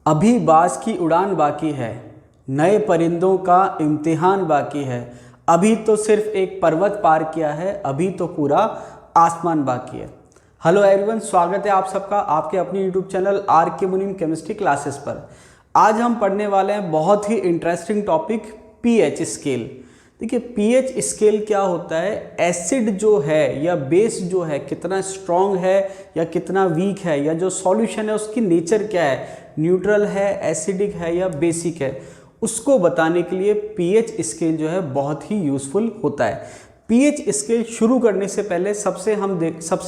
अभी बाज की उड़ान बाकी है, नए परिंदों का इम्तिहान बाकी है। अभी तो सिर्फ एक पर्वत पार किया है, अभी तो पूरा आसमान बाकी है। हेलो एवरीवन, स्वागत है आप सबका आपके अपने यूट्यूब चैनल आर के मुनीम केमिस्ट्री क्लासेस पर। आज हम पढ़ने वाले हैं बहुत ही इंटरेस्टिंग टॉपिक पीएच स्केल। देखिए पीएच स्केल क्या होता है, एसिड जो है या बेस जो है कितना स्ट्रॉन्ग है या कितना वीक है, या जो सॉल्यूशन है उसकी नेचर क्या है, न्यूट्रल है, एसिडिक है या बेसिक है, उसको बताने के लिए पीएच स्केल जो है बहुत ही यूजफुल होता है। पीएच स्केल शुरू करने से पहले सबसे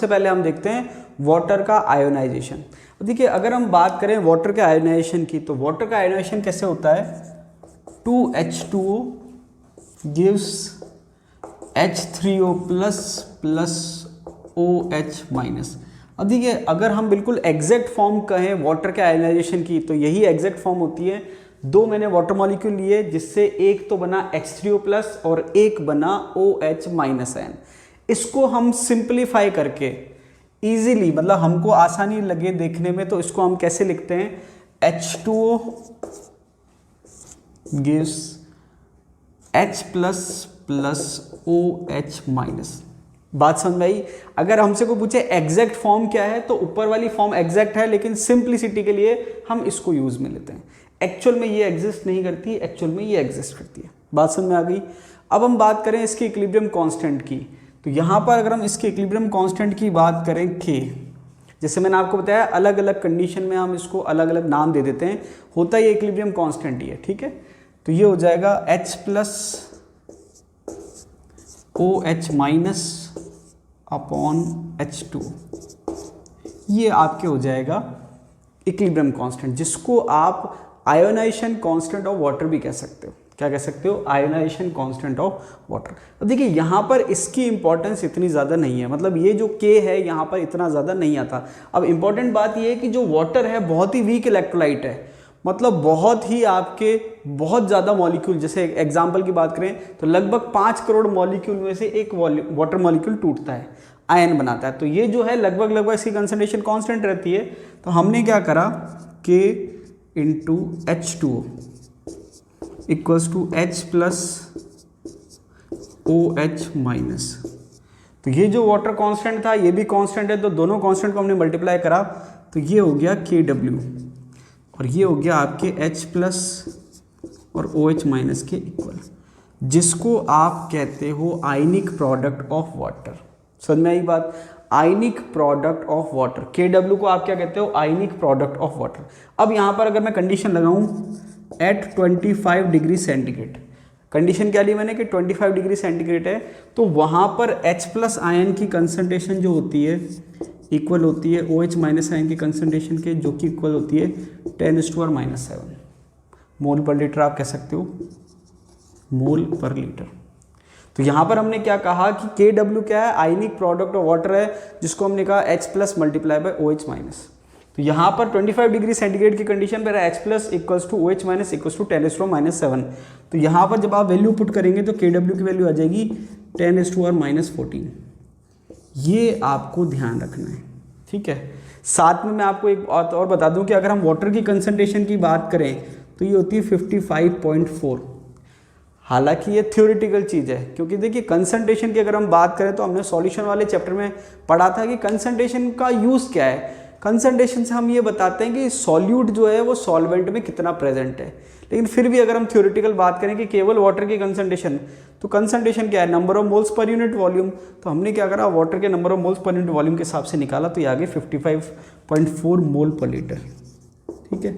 पहले हम देखते हैं वाटर का आयोनाइजेशन। देखिए अगर हम बात करें वाटर के आयोनाइजेशन की, तो वाटर का आयोनाइजेशन कैसे होता है, 2H2O gives H3O plus OH minus. अब देखिए अगर हम बिल्कुल एग्जैक्ट फॉर्म कहें वाटर के आयोनाइजेशन की, तो यही एग्जैक्ट फॉर्म होती है। दो मैंने वाटर मॉलिक्यूल लिए जिससे एक तो बना H3O प्लस और एक बना OH माइनस आयन। इसको हम सिंप्लीफाई करके इजीली, मतलब हमको आसानी लगे देखने में, तो इसको हम कैसे लिखते हैं, H2O gives H plus OH minus. बात समझ में आई। अगर हमसे कोई पूछे एग्जैक्ट फॉर्म क्या है, तो ऊपर वाली फॉर्म एग्जैक्ट है, लेकिन सिंप्लिसिटी के लिए हम इसको यूज में लेते हैं। एक्चुअल में ये एग्जिस्ट नहीं करती, एक्चुअल में ये एग्जिस्ट करती है। बात समझ में आ गई। अब हम बात करें इसकी इक्विलिब्रियम कांस्टेंट की, तो यहाँ पर अगर हम इसके इक्विलिब्रियम कांस्टेंट की बात करें K, जैसे मैंने आपको बताया अलग अलग कंडीशन में हम इसको अलग अलग नाम दे देते हैं, होता ये इक्विलिब्रियम कांस्टेंट ही है, ठीक है। तो ये हो जाएगा H plus OH minus upon H2, ये आपके हो जाएगा इक्विलिब्रियम कांस्टेंट, जिसको आप आयोनाइजेशन कांस्टेंट ऑफ वाटर भी कह सकते हो। क्या कह सकते हो, आयोनाइजेशन कांस्टेंट ऑफ वाटर। अब देखिए यहाँ पर इसकी इंपॉर्टेंस इतनी ज़्यादा नहीं है, मतलब ये जो K है यहाँ पर इतना ज़्यादा नहीं आता। अब इंपॉर्टेंट बात ये है कि जो वाटर है बहुत ही वीक इलेक्ट्रोलाइट है, मतलब बहुत ही आपके बहुत ज़्यादा मॉलिक्यूल, जैसे एग्जाम्पल की बात करें तो लगभग 5 करोड़ मॉलिक्यूल में से एक वाटर मॉलिक्यूल टूटता है, आयन बनाता है। तो ये जो है लगभग इसकी कंसंट्रेशन कांस्टेंट रहती है। तो हमने क्या करा, K into H2O equals to H plus OH minus. तो ये जो वाटर कांस्टेंट था ये भी कांस्टेंट है, तो दोनों कांस्टेंट को हमने मल्टीप्लाई करा, तो ये हो गया KW और ये हो गया आपके H प्लस और OH माइनस के इक्वल, जिसको आप कहते हो आयनिक प्रोडक्ट ऑफ वाटर। समझ में आई बात, ionic product of water. KW को आप क्या कहते हो, आयनिक प्रोडक्ट ऑफ वाटर। अब यहाँ पर अगर मैं कंडीशन लगाऊं एट 25 डिग्री सेंटीग्रेड, कंडीशन क्या ली मैंने कि 25 डिग्री सेंटीग्रेड है, तो वहाँ पर H प्लस आयन की कंसंट्रेशन जो होती है इक्वल होती है OH माइनस आयन की कंसंट्रेशन के, जो कि इक्वल होती है 10⁻⁻⁷ मोल पर लीटर, आप कह सकते हो मोल पर लीटर। तो यहाँ पर हमने क्या कहा कि KW क्या है, आयनिक प्रोडक्ट ऑफ वाटर है, जिसको हमने कहा H plus multiply by OH minus. तो यहाँ पर 25 डिग्री सेंटीग्रेड की कंडीशन पर H plus equals to OH minus equals to 10⁻⁷। तो यहाँ पर जब आप वैल्यू पुट करेंगे तो KW की वैल्यू आ जाएगी 10⁻⁻14। ये आपको ध्यान रखना है, ठीक है। साथ में मैं आपको एक बात और बता दूं कि अगर हम वाटर की कंसंट्रेशन की बात करें तो ये होती है 55.4। हालांकि ये थ्योरेटिकल चीज़ है, क्योंकि देखिए कंसंट्रेशन की अगर हम बात करें तो हमने सॉल्यूशन वाले चैप्टर में पढ़ा था कि कंसंट्रेशन का यूज़ क्या है। कंसंट्रेशन से हम ये बताते हैं कि सॉल्यूट जो है वो सॉल्वेंट में कितना प्रेजेंट है, लेकिन फिर भी अगर हम थ्योरेटिकल बात करें कि केवल वाटर की कंसंट्रेशन, तो कंसंट्रेशन क्या है, number of moles per unit volume. तो हमने क्या करा, वाटर के number of moles per unit volume के हिसाब से निकाला, तो ये आगे 55.4 मोल पर लीटर, ठीक है।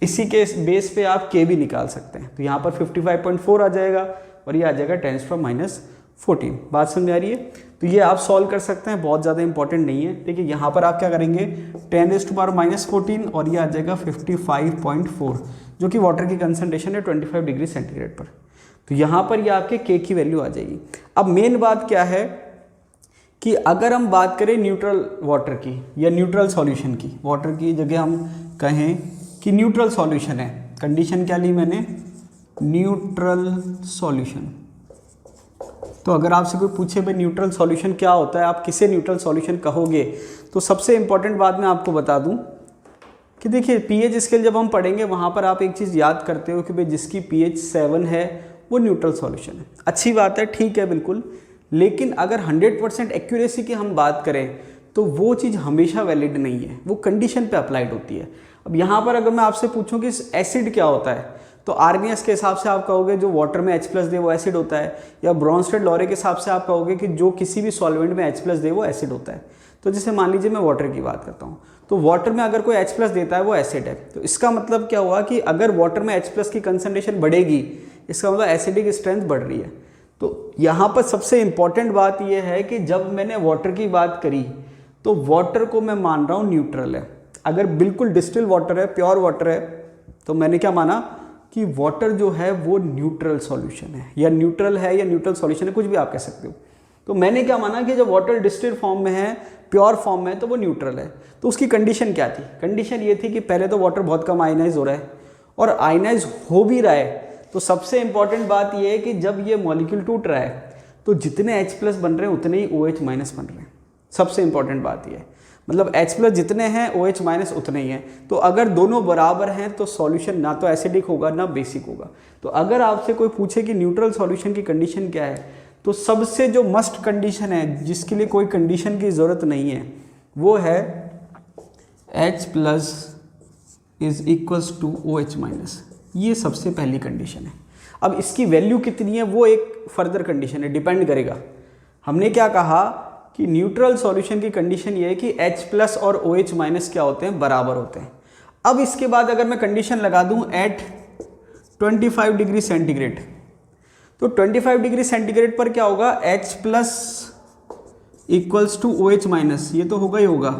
इसी के बेस पे आप K भी निकाल सकते हैं, तो यहाँ पर 55.4 आ जाएगा और ये आ जाएगा 10⁻⁻14। बात समझ आ रही है। तो ये आप सॉल्व कर सकते हैं, बहुत ज़्यादा इंपॉर्टेंट नहीं है। देखिए यहाँ पर आप क्या करेंगे, 10⁻⁻14 और ये आ जाएगा 55.4, जो कि वाटर की कंसंट्रेशन है 25 डिग्री सेंटीग्रेड पर। तो यहाँ पर ये आपके K की वैल्यू आ जाएगी। अब मेन बात क्या है कि अगर हम बात करें न्यूट्रल वाटर की या न्यूट्रल सॉल्यूशन की, वाटर की जगह हम कहें कि न्यूट्रल सॉल्यूशन है, कंडीशन क्या ली मैंने, न्यूट्रल सॉल्यूशन। तो अगर आपसे कोई पूछे भाई न्यूट्रल सॉल्यूशन क्या होता है, आप किसे न्यूट्रल सॉल्यूशन कहोगे, तो सबसे इंपॉर्टेंट बात मैं आपको बता दूं कि देखिए पीएच स्केल जब हम पढ़ेंगे वहाँ पर आप एक चीज़ याद करते हो कि भाई जिसकी पीएच 7 है वो न्यूट्रल सॉल्यूशन है। अच्छी बात है, ठीक है बिल्कुल, लेकिन अगर 100% एक्यूरेसी की हम बात करें तो वो चीज़ हमेशा वैलिड नहीं है, वो कंडीशन पे अप्लाइड होती है। अब यहाँ पर अगर मैं आपसे पूछूं कि एसिड क्या होता है, तो आर्नियस के हिसाब से आप कहोगे जो वाटर में H+ दे वो एसिड होता है, या ब्रॉन्स्टेड लॉरे के हिसाब से आप कहोगे कि जो किसी भी सॉल्वेंट में H+ दे वो एसिड होता है। तो जैसे मान लीजिए मैं वाटर की बात करता हूँ, तो वाटर में अगर कोई H+ देता है वो एसिड है। तो इसका मतलब क्या हुआ कि अगर वाटर में H+ की कंसंट्रेशन बढ़ेगी, इसका मतलब एसिडिक स्ट्रेंथ बढ़ रही है। तो यहाँ पर सबसे इंपॉर्टेंट बात यह है कि जब मैंने वाटर की बात करी तो वाटर को मैं मान रहा हूँ न्यूट्रल है। अगर बिल्कुल डिस्टिल वाटर है, प्योर वाटर है, तो मैंने क्या माना कि वाटर जो है वो न्यूट्रल सॉल्यूशन है, या न्यूट्रल है या न्यूट्रल सॉल्यूशन है, कुछ भी आप कह सकते हो। तो मैंने क्या माना कि जब वाटर डिस्टिल्ड फॉर्म में है, प्योर फॉर्म में है, तो वो न्यूट्रल है। तो उसकी कंडीशन क्या थी? कंडीशन ये थी कि पहले तो वाटर बहुत कम आयनाइज हो रहा है, और आयनाइज हो भी रहा है तो सबसे इंपॉर्टेंट बात यह है कि जब ये मॉलिक्यूल टूट रहा है तो जितने H+ बन रहे हैं उतने ही OH- बन रहे हैं। सबसे इंपॉर्टेंट बात यह है, मतलब H+ जितने हैं OH- उतने ही हैं। तो अगर दोनों बराबर हैं तो सॉल्यूशन ना तो एसिडिक होगा ना बेसिक होगा। तो अगर आपसे कोई पूछे कि न्यूट्रल सॉल्यूशन की कंडीशन क्या है, तो सबसे जो मस्ट कंडीशन है, जिसके लिए कोई कंडीशन की ज़रूरत नहीं है, वो है H+ is equals to OH-। ये सबसे पहली कंडीशन है। अब इसकी वैल्यू कितनी है वो एक फर्दर कंडीशन है, डिपेंड करेगा। हमने क्या कहा कि न्यूट्रल सॉल्यूशन की कंडीशन ये है कि H+ और OH- क्या होते हैं? बराबर होते हैं। अब इसके बाद अगर मैं कंडीशन लगा दूं एट 25 डिग्री सेंटीग्रेड, तो 25 डिग्री सेंटीग्रेड पर क्या होगा? H+ इक्वल्स टू OH-, ये तो होगा ही होगा।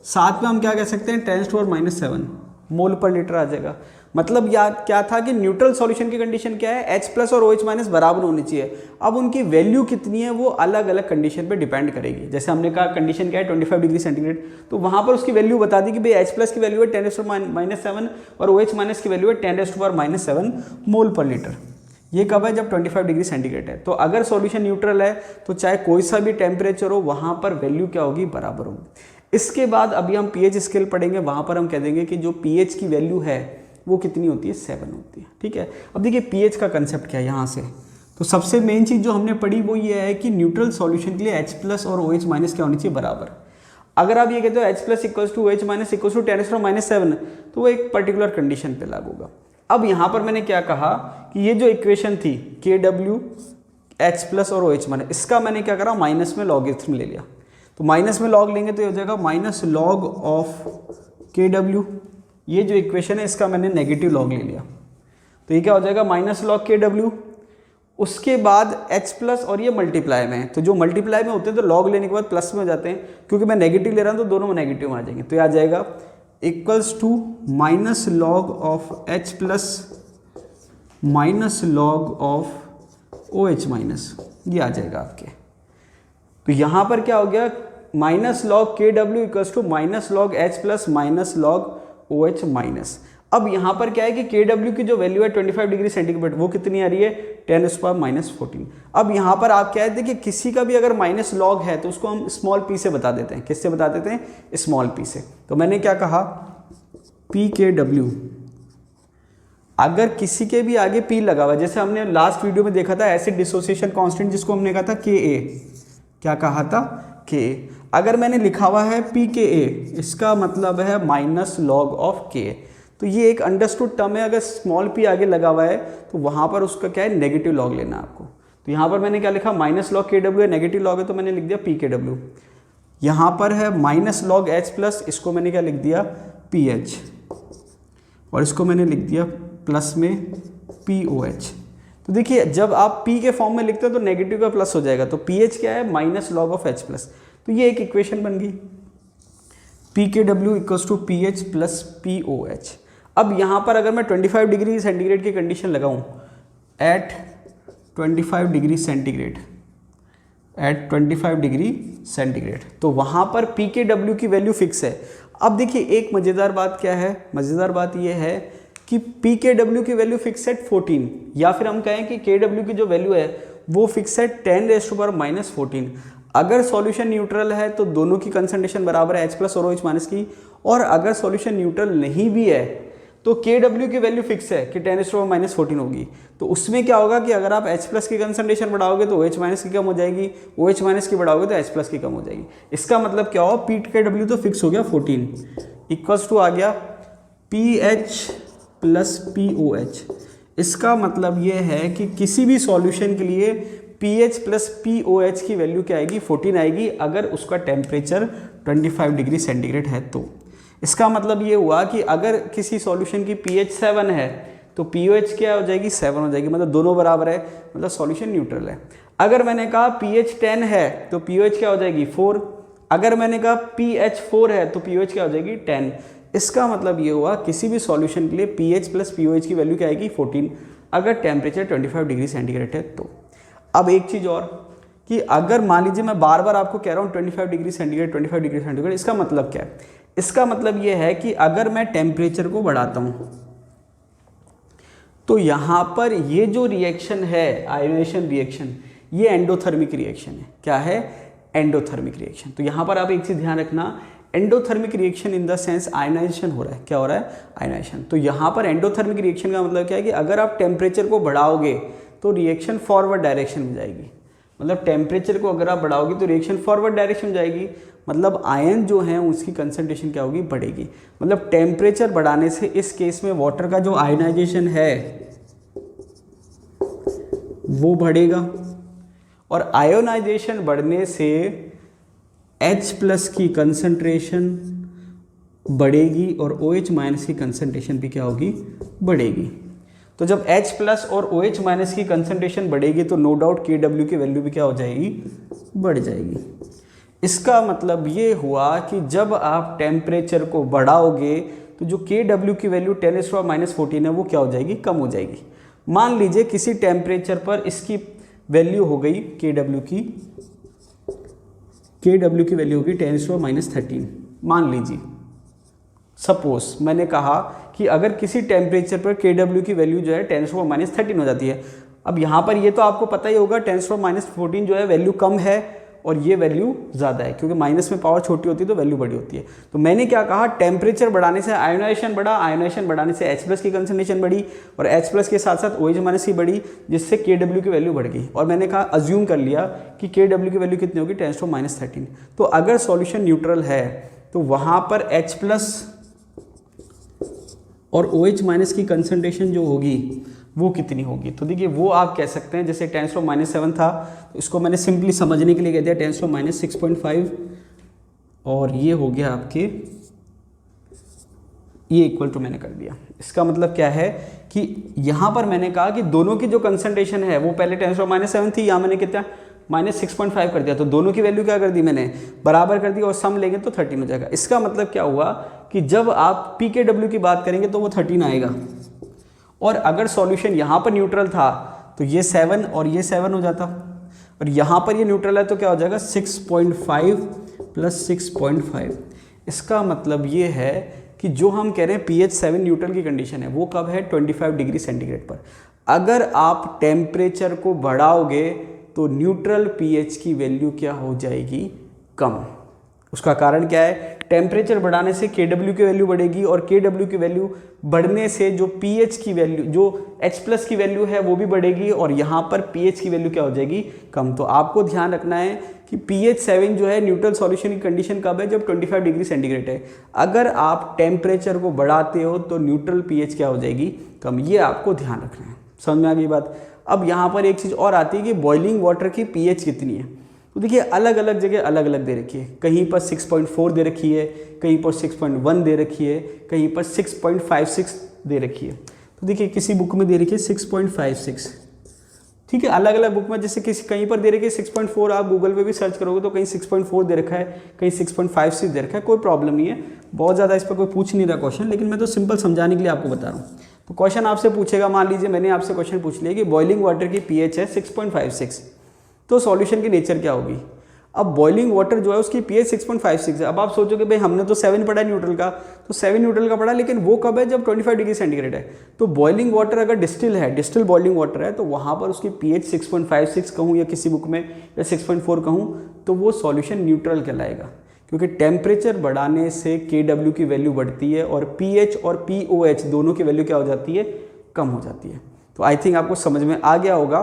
साथ में हम क्या कह सकते हैं? 10⁻⁻7 मोल पर लीटर आ जाएगा। मतलब याद क्या था कि न्यूट्रल सॉल्यूशन की कंडीशन क्या है? H+ और OH- बराबर होनी चाहिए। अब उनकी वैल्यू कितनी है वो अलग अलग कंडीशन पे डिपेंड करेगी। जैसे हमने कहा कंडीशन क्या है? 25 डिग्री सेंटीग्रेड, तो वहां पर उसकी वैल्यू बता दी कि भाई H+ की वैल्यू है 10⁻⁻7 और OH- की वैल्यू है 10⁻⁻7 मोल पर लीटर। ये कब है? जब 25 डिग्री सेंटीग्रेड है। तो अगर सॉल्यूशन न्यूट्रल है तो चाहे कोई सा भी टेम्परेचर हो, वहां पर वैल्यू क्या होगी? बराबर होगी। इसके बाद अभी हम पीएच स्केल पढ़ेंगे, वहां पर हम कह देंगे कि जो पीएच की वैल्यू है वो कितनी होती है? 7 होती है। ठीक है। अब देखिए पीएच का कंसेप्ट क्या है यहाँ से। तो सबसे मेन चीज जो हमने पढ़ी वो ये है कि न्यूट्रल सॉल्यूशन के लिए H+ और OH- क्या होनी चाहिए? बराबर। अगर आप ये कहते हो H+ equals to OH- equals to 10⁻⁻7, तो वो एक पर्टिकुलर कंडीशन पे लागू होगा। अब यहाँ पर मैंने क्या कहा कि ये जो इक्वेशन थी KW H+ और OH-, इसका मैंने क्या करा? माइनस में लॉगरिथम ले लिया। तो माइनस में लॉग लेंगे तो ये हो जाएगा माइनस लॉग ऑफ KW। ये जो इक्वेशन है इसका मैंने नेगेटिव लॉग ले लिया, तो ये क्या हो जाएगा? Minus log KW। उसके बाद H+ और ये मल्टीप्लाई में है, तो जो मल्टीप्लाई में होते हैं तो लॉग लेने के बाद प्लस में हो जाते हैं। क्योंकि मैं नेगेटिव ले रहा हूँ तो दोनों में नेगेटिव आ जाएंगे, तो ये आ जाएगा equals to minus log of H+ minus log of OH-, ये आ जाएगा आपके। तो यहाँ पर क्या हो गया? Minus log KW equals to minus log H+ minus log OH-। अब यहाँ पर क्या है कि KW की जो वैल्यू है 25 डिग्री सेंटीग्रेड, वो कितनी आ रही है? 10⁻⁻14। अब यहाँ पर आप क्या है, देखिए किसी का भी अगर माइनस लॉग है तो उसको हम स्मॉल p से बता देते हैं। किससे बता देते हैं? स्मॉल p से। तो मैंने क्या कहा? PKW। अगर किसी के भी आगे p लगा हुआ, जैसे हमने लास्ट वीडियो में देखा था एसिड डिसोसिएशन कांस्टेंट, जिसको हमने कहा था Ka। क्या कहा था? Ka। अगर मैंने लिखा हुआ है PKa, इसका मतलब है माइनस लॉग ऑफ Ka। तो ये एक अंडरस्टूड टर्म है। अगर स्मॉल p आगे लगा हुआ है तो वहां पर उसका क्या है? नेगेटिव लॉग लेना आपको। तो यहाँ पर मैंने क्या लिखा? माइनस लॉग KW है, नेगेटिव लॉग है तो मैंने लिख दिया PKW। यहाँ पर है माइनस लॉग H+, इसको मैंने क्या लिख दिया? PH, और इसको मैंने लिख दिया प्लस में POH। तो देखिए जब आप p के फॉर्म में लिखते हो तो नेगेटिव का प्लस हो जाएगा, तो pH क्या है? Minus log of H+। तो ये एक इक्वेशन बन गई, PKW equals to PH plus POH। अब यहाँ पर अगर मैं 25 डिग्री सेंटीग्रेड की कंडीशन लगाऊं, at 25 degree centigrade, at 25 degree centigrade, तो वहाँ पर PKW की वैल्यू फिक्स है। अब देखिए एक मज़ेदार बात क्या है? मज़ेदार बात यह है कि PKW की वैल्यू फिक्स है 14, या फिर हम कहें कि KW की जो वैल्यू है वो फिक्स है 10⁻⁻14। अगर सॉल्यूशन न्यूट्रल है तो दोनों की कंसंट्रेशन बराबर है H+ और OH- की, और अगर सॉल्यूशन न्यूट्रल नहीं भी है तो Kw की वैल्यू फिक्स है कि 10⁻⁻14 होगी। तो उसमें क्या होगा कि अगर आप H+ की कंसंट्रेशन बढ़ाओगे तो OH- की कम हो जाएगी, OH- की बढ़ाओगे तो H+ की कम हो जाएगी। इसका मतलब क्या हुआ, Pkw तो फिक्स हो गया 14 इक्वल्स टू आ गया PH + POH। इसका मतलब ये है कि किसी भी सॉल्यूशन के लिए pH + POH की वैल्यू क्या आएगी, 14 आएगी, अगर उसका टेम्परेचर 25 डिग्री सेंटीग्रेड है तो। इसका मतलब ये हुआ कि अगर किसी सॉल्यूशन की pH 7 है तो POH क्या हो जाएगी, 7 हो जाएगी, मतलब दोनों बराबर है, मतलब सॉल्यूशन न्यूट्रल है। अगर मैंने कहा pH 10 है तो POH क्या हो जाएगी, 4। अगर मैंने कहा pH 4 है तो POH क्या हो जाएगी, 10। इसका मतलब ये हुआ किसी भी सॉल्यूशन के लिए pH + POH की वैल्यू क्या आएगी, 14, अगर टेम्परेचर 25 डिग्री सेंटीग्रेड है तो। अब एक चीज़ और कि अगर मान लीजिए मैं बार बार आपको कह रहा हूँ 25 डिग्री सेंटीग्रेड 25 डिग्री सेंटीग्रेड, इसका मतलब क्या है, इसका मतलब ये है कि अगर मैं टेम्परेचर को बढ़ाता हूँ तो यहाँ पर ये जो रिएक्शन है आयोनाइजेशन रिएक्शन, ये एंडोथर्मिक रिएक्शन है। क्या है, एंडोथर्मिक रिएक्शन। तो यहाँ पर आप एक चीज़ ध्यान रखना, endothermic reaction in the sense ionization हो रहा है। क्या हो रहा है, आयनाइजेशन। तो यहाँ पर एंडोथर्मिक रिएक्शन का मतलब क्या है कि अगर आप टेम्परेचर को बढ़ाओगे तो रिएक्शन फॉरवर्ड डायरेक्शन में जाएगी, मतलब टेम्परेचर को अगर आप बढ़ाओगे तो रिएक्शन फॉरवर्ड डायरेक्शन में जाएगी, मतलब आयन जो है उसकी कंसंट्रेशन क्या होगी, बढ़ेगी। मतलब टेम्परेचर बढ़ाने से इस केस में वाटर का जो आयनाइजेशन है वो बढ़ेगा, और आयोनाइजेशन बढ़ने से H+ की कंसंट्रेशन बढ़ेगी और OH- की कंसंट्रेशन भी क्या होगी, बढ़ेगी। तो जब H+ और OH- की कंसंट्रेशन बढ़ेगी तो नो डाउट Kw की वैल्यू भी क्या हो जाएगी, बढ़ जाएगी। इसका मतलब ये हुआ कि जब आप टेम्परेचर को बढ़ाओगे तो जो Kw की वैल्यू 10⁻⁻14 है वो क्या हो जाएगी, कम हो जाएगी। मान लीजिए किसी टेम्परेचर पर इसकी वैल्यू हो गई Kw की वैल्यू होगी 10⁻13। मान लीजिए सपोज मैंने कहा कि अगर किसी टेम्परेचर पर Kw की वैल्यू जो है 10⁻13 हो जाती है। अब यहाँ पर ये तो आपको पता ही होगा 10⁻14 जो है वैल्यू कम है और ये वैल्यू ज़्यादा है, क्योंकि माइनस में पावर छोटी होती है तो वैल्यू बड़ी होती है। तो मैंने क्या कहा, टेम्परेचर बढ़ाने से आयोनाइजेशन बढ़ा, आयोनाइजेशन बढ़ाने से H+ की कंसंट्रेशन बढ़ी और H+ के साथ साथ OH- की बढ़ी, जिससे Kw की वैल्यू बढ़ गई। और मैंने कहा अज्यूम कर लिया कि Kw की वैल्यू कितनी होगी, 10⁻13। तो अगर सॉल्यूशन न्यूट्रल है तो वहाँ पर H+ और OH- की कंसंट्रेशन जो होगी वो कितनी होगी। तो देखिए वो आप कह सकते हैं जैसे 10⁻7 था तो इसको मैंने सिंपली समझने के लिए कह दिया 10⁻6.5, और ये हो गया आपके, ये इक्वल टू मैंने कर दिया। इसका मतलब क्या है कि यहाँ पर मैंने कहा कि दोनों की जो कंसंट्रेशन है वो पहले 10⁻7 थी, यहाँ मैंने कितना -6.5 कर दिया, तो दोनों की वैल्यू क्या कर दी मैंने, बराबर कर दी, और सम लेंगे तो 13 हो जाएगा। इसका मतलब क्या हुआ कि जब आप Pkw की बात करेंगे तो वो 13 आएगा, और अगर सॉल्यूशन यहाँ पर न्यूट्रल था तो ये 7 और ये 7 हो जाता, और यहाँ पर ये न्यूट्रल है तो क्या हो जाएगा 6.5 + 6.5। इसका मतलब ये है कि जो हम कह रहे हैं pH 7 न्यूट्रल की कंडीशन है वो कब है, 25 डिग्री सेंटीग्रेड पर। अगर आप टेम्परेचर को बढ़ाओगे तो न्यूट्रल pH की वैल्यू क्या हो जाएगी, कम। उसका कारण क्या है, टेम्परेचर बढ़ाने से Kw की वैल्यू बढ़ेगी, और Kw की वैल्यू बढ़ने से जो pH की वैल्यू, जो H+ की वैल्यू है वो भी बढ़ेगी, और यहाँ पर pH की वैल्यू क्या हो जाएगी, कम। तो आपको ध्यान रखना है कि pH 7 जो है न्यूट्रल सॉल्यूशन की कंडीशन कब है, जब 25 डिग्री सेंटीग्रेड है। अगर आप टेम्परेचर को बढ़ाते हो तो न्यूट्रल pH क्या हो जाएगी, कम। ये आपको ध्यान रखना है। समझ में आ गई बात। अब यहाँ पर एक चीज़ और आती है कि बॉइलिंग वाटर की pH कितनी है। तो देखिए अलग अलग जगह अलग अलग दे रखी है, कहीं पर 6.4 दे रखी है, कहीं पर 6.1 दे रखी है, कहीं पर 6.56 दे रखी है। तो देखिए किसी बुक में दे रखी है 6.56, ठीक है, अलग अलग बुक में, जैसे किसी कहीं पर दे रखी है 6.4, आप गूगल पे भी सर्च करोगे तो कहीं 6.4 दे रखा है, कहीं 6.56 दे रखा है। कोई प्रॉब्लम नहीं है, बहुत ज़्यादा इस पर कोई पूछ नहीं रहा क्वेश्चन, लेकिन मैं तो सिंपल समझाने के लिए आपको बता रहा हूँ। तो क्वेश्चन आपसे पूछेगा, मान लीजिए मैंने आपसे क्वेश्चन पूछ लिया कि बॉइलिंग वाटर की pH है 6.56, तो सॉल्यूशन की नेचर क्या होगी। अब बॉइलिंग वाटर जो है उसकी pH 6.56 है। अब आप सोचोगे भाई हमने तो 7 पढ़ा है न्यूट्रल का, तो 7 न्यूट्रल का पढ़ा, लेकिन वो कब है जब 25 डिग्री सेंटीग्रेड है। तो बॉइलिंग वाटर अगर डिस्टिल है, डिस्टिल बॉइलिंग वाटर है, तो वहाँ पर उसकी pH 6.56 कहूँ या किसी बुक में या 6.4 कहूँ, तो वो सॉल्यूशन न्यूट्रल कहलाएगा, क्योंकि टेम्परेचर बढ़ाने से KW की वैल्यू बढ़ती है और pH और pOH दोनों की वैल्यू क्या हो जाती है, कम हो जाती है। तो आई थिंक आपको समझ में आ गया होगा।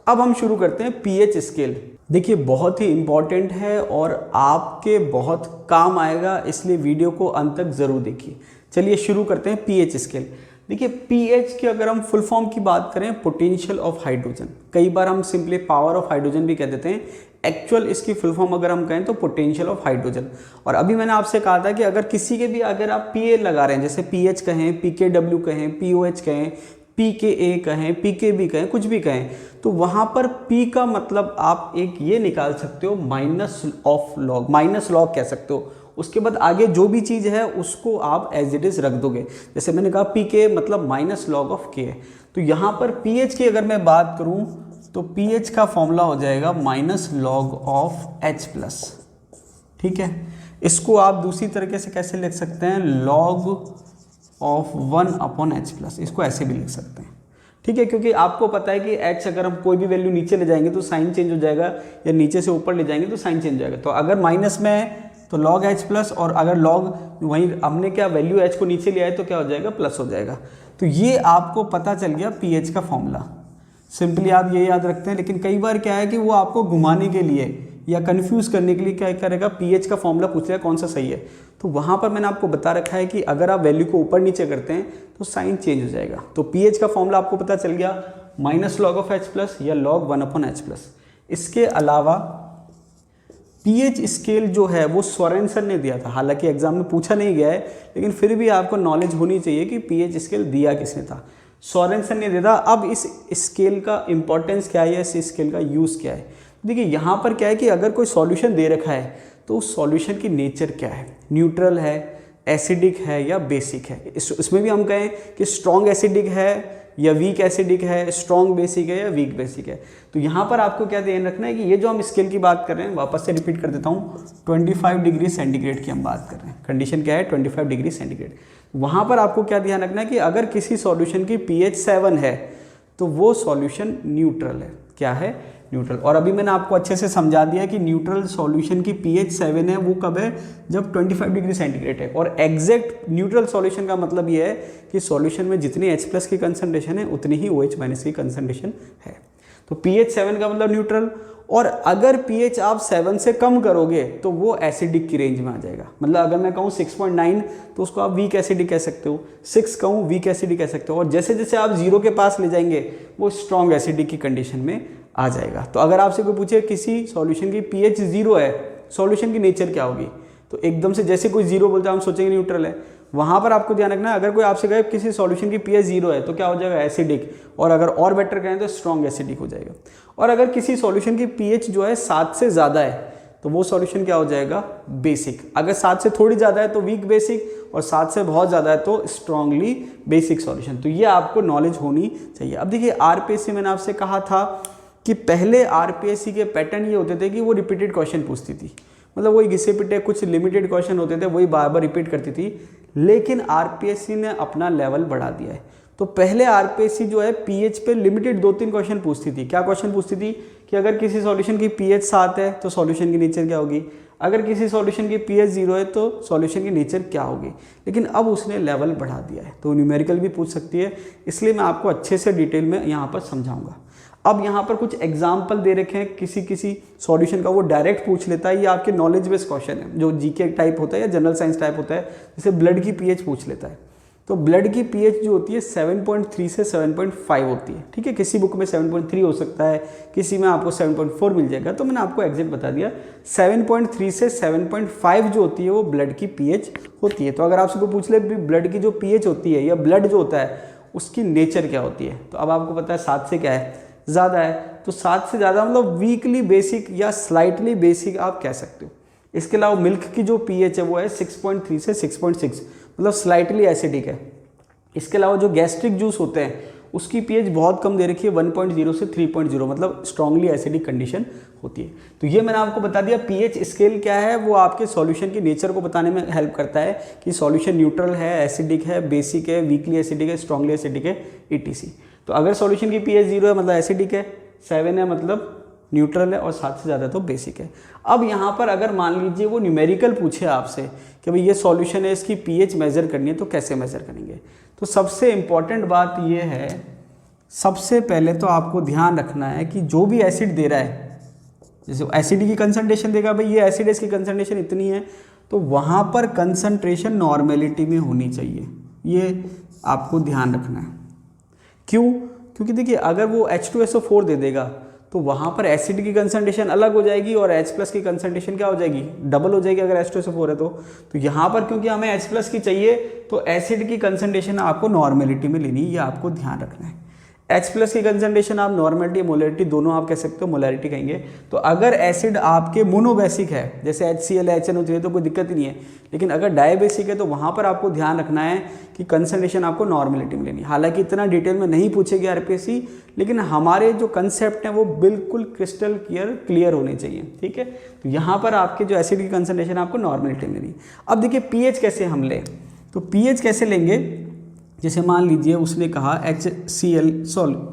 अब हम शुरू करते हैं pH स्केल। देखिए बहुत ही इम्पॉर्टेंट है और आपके बहुत काम आएगा, इसलिए वीडियो को अंत तक ज़रूर देखिए। चलिए शुरू करते हैं pH स्केल। देखिए pH की अगर हम फुल फॉर्म की बात करें, पोटेंशियल ऑफ हाइड्रोजन, कई बार हम सिंपली पावर ऑफ हाइड्रोजन भी कह देते हैं, एक्चुअल इसकी फुल फॉर्म अगर हम कहें तो पोटेंशियल ऑफ हाइड्रोजन। और अभी मैंने आपसे कहा था कि अगर किसी के भी अगर आप PA लगा रहे हैं, जैसे PH कहें, PKW कहें, POH कहें, PKA कहें, PKB कहें, कुछ भी कहें, तो वहाँ पर P का मतलब आप एक ये निकाल सकते हो minus of log, minus log कह सकते हो। उसके बाद आगे जो भी चीज़ है उसको आप एज इट इज़ रख दोगे। जैसे मैंने कहा PK मतलब माइनस लॉग ऑफ K है। तो यहाँ पर pH की अगर मैं बात करूँ तो pH का फॉर्मूला हो जाएगा minus log of H plus. ठीक है, इसको आप दूसरी तरीके से कैसे लिख सकते हैं, लॉग ऑफ 1/H प्लस, इसको ऐसे भी लिख सकते हैं। ठीक है, क्योंकि आपको पता है कि H अगर हम कोई भी वैल्यू नीचे ले जाएंगे तो साइन चेंज हो जाएगा, या नीचे से ऊपर ले जाएंगे तो साइन चेंज हो जाएगा। तो अगर माइनस में है तो लॉग H प्लस, और अगर लॉग वहीं हमने क्या वैल्यू H को नीचे लिया है तो क्या हो जाएगा, प्लस हो जाएगा। तो ये आपको पता चल गया pH का फॉर्मूला। सिंपली आप ये याद रखते हैं, लेकिन कई बार क्या है कि वो आपको घुमाने के लिए या कंफ्यूज करने के लिए क्या करेगा, pH का फॉर्मूला पूछेगा कौन सा सही है। तो वहाँ पर मैंने आपको बता रखा है कि अगर आप वैल्यू को ऊपर नीचे करते हैं तो साइन चेंज हो जाएगा। तो pH का फॉर्मूला आपको पता चल गया, minus log of H plus या लॉग 1/H प्लस। इसके अलावा pH स्केल जो है वो सोरेनसन ने दिया था, हालांकि एग्जाम में पूछा नहीं गया है, लेकिन फिर भी आपको नॉलेज होनी चाहिए कि pH स्केल दिया किसने था, सोरेनसन ने दिया था। अब इस स्केल का इंपॉर्टेंस क्या है, इस स्केल का यूज़ क्या है। देखिए यहाँ पर क्या है कि अगर कोई सॉल्यूशन दे रखा है तो उस सॉल्यूशन की नेचर क्या है, न्यूट्रल है, एसिडिक है या बेसिक है। इसमें भी हम कहें कि स्ट्रॉन्ग एसिडिक है या वीक एसिडिक है, स्ट्रॉन्ग बेसिक है या वीक बेसिक है। तो यहाँ पर आपको क्या ध्यान रखना है कि ये जो हम स्केल की बात कर रहे हैं, वापस से रिपीट कर देता हूँ, 25 डिग्री सेंटीग्रेड की हम बात कर रहे हैं। कंडीशन क्या है, 25 डिग्री सेंटीग्रेड। वहाँ पर आपको क्या ध्यान रखना है कि अगर किसी सॉल्यूशन की pH 7 है तो वो सॉल्यूशन न्यूट्रल है। क्या है, न्यूट्रल। और अभी मैंने आपको अच्छे से समझा दिया कि न्यूट्रल सॉल्यूशन की pH 7 है, वो कब है, जब 25 डिग्री सेंटीग्रेड है। और एग्जैक्ट न्यूट्रल सॉल्यूशन का मतलब ये है कि सॉल्यूशन में जितनी H प्लस की कंसंट्रेशन है उतनी ही OH माइनस की कंसंट्रेशन है। तो pH 7 का मतलब न्यूट्रल। और अगर pH आप 7 से कम करोगे तो वो एसिडिक की रेंज में आ जाएगा। मतलब अगर मैं कहूँ 6.9 तो उसको आप वीक एसिडिक कह सकते हो, 6 कहूँ वीक एसिडिक कह सकते हो, और जैसे जैसे आप 0 के पास ले जाएंगे वो स्ट्रॉन्ग एसिडिक की कंडीशन में आ जाएगा। तो अगर आपसे कोई पूछे किसी सॉल्यूशन की pH 0 है, सॉल्यूशन की नेचर क्या होगी, तो एकदम से जैसे कोई 0 बोलता है हम सोचेंगे न्यूट्रल है। वहाँ पर आपको ध्यान रखना है, अगर कोई आपसे कहे किसी सॉल्यूशन की pH 0 है तो क्या हो जाएगा, एसिडिक, और अगर और बेटर कहें तो स्ट्रॉन्ग एसिडिक हो जाएगा। और अगर किसी सॉल्यूशन की pH जो है 7 से ज़्यादा है तो वो सॉल्यूशन क्या हो जाएगा, बेसिक। अगर 7 से थोड़ी ज़्यादा है तो वीक बेसिक, और 7 से बहुत ज़्यादा है तो स्ट्रांगली बेसिक सॉल्यूशन। तो ये आपको नॉलेज होनी चाहिए। अब देखिए आरपीएससी मैंने आपसे कहा था कि पहले आरपीएससी के पैटर्न ये होते थे कि वो रिपीटेड क्वेश्चन पूछती थी, मतलब वही घिसे पिटे कुछ लिमिटेड क्वेश्चन होते थे, वही बार बार रिपीट करती थी। लेकिन आरपीएससी ने अपना लेवल बढ़ा दिया है। तो पहले आरपीएससी जो है पीएच पे लिमिटेड 2-3 क्वेश्चन पूछती थी। क्या क्वेश्चन पूछती थी कि अगर किसी सॉल्यूशन की पीएच 7 है तो सॉल्यूशन की नेचर क्या होगी, अगर किसी सॉल्यूशन की पीएच 0 है तो सॉल्यूशन की नेचर क्या होगी। लेकिन अब उसने लेवल बढ़ा दिया है, तो न्यूमेरिकल भी पूछ सकती है, इसलिए मैं आपको अच्छे से डिटेल में यहाँ पर समझाऊंगा। अब यहाँ पर कुछ एग्जाम्पल दे रखे हैं किसी सॉल्यूशन का, वो डायरेक्ट पूछ लेता है। ये आपके नॉलेज बेस्ड क्वेश्चन है, जो जीके टाइप होता है या जनरल साइंस टाइप होता है। जैसे ब्लड की पीएच पूछ लेता है, तो ब्लड की पीएच जो होती है 7.3 से 7.5 होती है। ठीक है, किसी बुक में 7.3 हो सकता है, किसी में आपको 7.4 मिल जाएगा। तो मैंने आपको एग्जैक्ट बता दिया, 7.3 से 7.5 जो होती है वो ब्लड की पीएच होती है। तो अगर आपसे कोई पूछ ले ब्लड की जो पीएच होती है या ब्लड जो होता है उसकी नेचर क्या होती है, तो अब आपको पता है 7 से क्या है, ज़्यादा है। तो 7 से ज़्यादा मतलब वीकली बेसिक या स्लाइटली बेसिक आप कह सकते हो। इसके अलावा मिल्क की जो पीएच है वो है 6.3 से 6.6, मतलब स्लाइटली एसिडिक है। इसके अलावा जो गैस्ट्रिक जूस होते हैं उसकी पीएच बहुत कम दे रखी है 1.0 से 3.0, मतलब स्ट्रांगली एसिडिक कंडीशन होती है। तो ये मैंने आपको बता दिया पीएच स्केल क्या है, वो आपके सॉल्यूशन की नेचर को बताने में हेल्प करता है कि सॉल्यूशन न्यूट्रल है, एसिडिक है, बेसिक है, वीकली एसिडिक है, स्ट्रांगली एसिडिक है, ईटीसी। तो अगर सॉल्यूशन की पीएच 0 है मतलब एसिडिक है, 7 है मतलब न्यूट्रल है, और 7 से ज़्यादा तो बेसिक है। अब यहाँ पर अगर मान लीजिए वो न्यूमेरिकल पूछे आपसे कि भाई ये सॉल्यूशन है, इसकी पीएच मेज़र करनी है, तो कैसे मेज़र करेंगे? तो सबसे इम्पॉर्टेंट बात ये है, सबसे पहले तो आपको ध्यान रखना है कि जो भी एसिड दे रहा है, जैसे एसिड की कंसंट्रेशन देगा, भाई ये एसिड है, इसकी कंसंट्रेशन इतनी है, तो वहाँ पर कंसंट्रेशन नॉर्मेलिटी में होनी चाहिए, ये आपको ध्यान रखना है। क्यों? क्योंकि देखिए अगर वो H2SO4 दे देगा तो वहाँ पर एसिड की कंसंट्रेशन अलग हो जाएगी और H+ की कंसंट्रेशन क्या हो जाएगी, डबल हो जाएगी अगर H2SO4 है तो यहाँ पर क्योंकि हमें H+ की चाहिए तो एसिड की कंसंट्रेशन आपको नॉर्मेलिटी में लेनी है, ये आपको ध्यान रखना है। H+ की कंसंट्रेशन आप नॉर्मेलिटी मोलैरिटी दोनों आप कह सकते हो, मोलैरिटी कहेंगे। तो अगर एसिड आपके मोनोबेसिक है जैसे HCl है, HNO3 है तो कोई दिक्कत ही नहीं है, लेकिन अगर डायबेसिक है तो वहाँ पर आपको ध्यान रखना है कि कंसंट्रेशन आपको नॉर्मेलिटी में लेनी है। हालांकि इतना डिटेल में नहीं पूछेगी RPSC, लेकिन हमारे जो कंसेप्ट हैं वो बिल्कुल क्रिस्टल क्लियर होने चाहिए, ठीक है। तो यहाँ पर आपके जो एसिड की कंसंट्रेशन आपको नॉर्मेलिटी में लेनी। अब देखिए पीएच कैसे हम लें, तो पीएच कैसे लेंगे, जैसे मान लीजिए उसने कहा HCl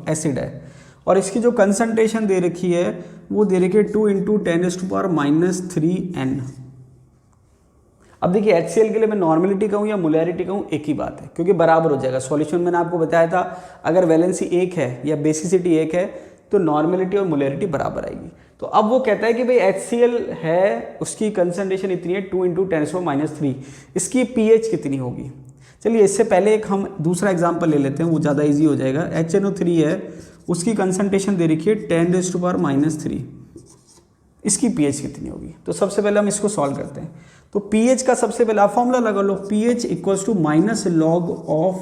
एसिड है और इसकी जो कंसंट्रेशन दे रखी है वो दे रखी है 2 × 10⁻³ N। अब देखिए HCl के लिए मैं नॉर्मेलिटी कहूँ या मोलैरिटी कहूँ एक ही बात है, क्योंकि बराबर हो जाएगा। सॉल्यूशन मैंने आपको बताया था अगर वैलेंसी 1 है या बेसिसिटी 1 है तो नॉर्मेलिटी और मोलैरिटी बराबर आएगी। तो अब वो कहता है कि भाई HCl है, उसकी कंसंट्रेशन इतनी है 2 × 10⁻³ इसकी पीएच कितनी होगी। चलिए इससे पहले एक हम दूसरा एग्जांपल ले लेते हैं, वो ज़्यादा इजी हो जाएगा। HNO3 है, उसकी कंसंट्रेशन दे रखी है 10⁻³ इसकी पीएच कितनी होगी। तो सबसे पहले हम इसको सॉल्व करते हैं। तो पीएच का सबसे पहले आप फॉर्मूला लगा लो, pH = log of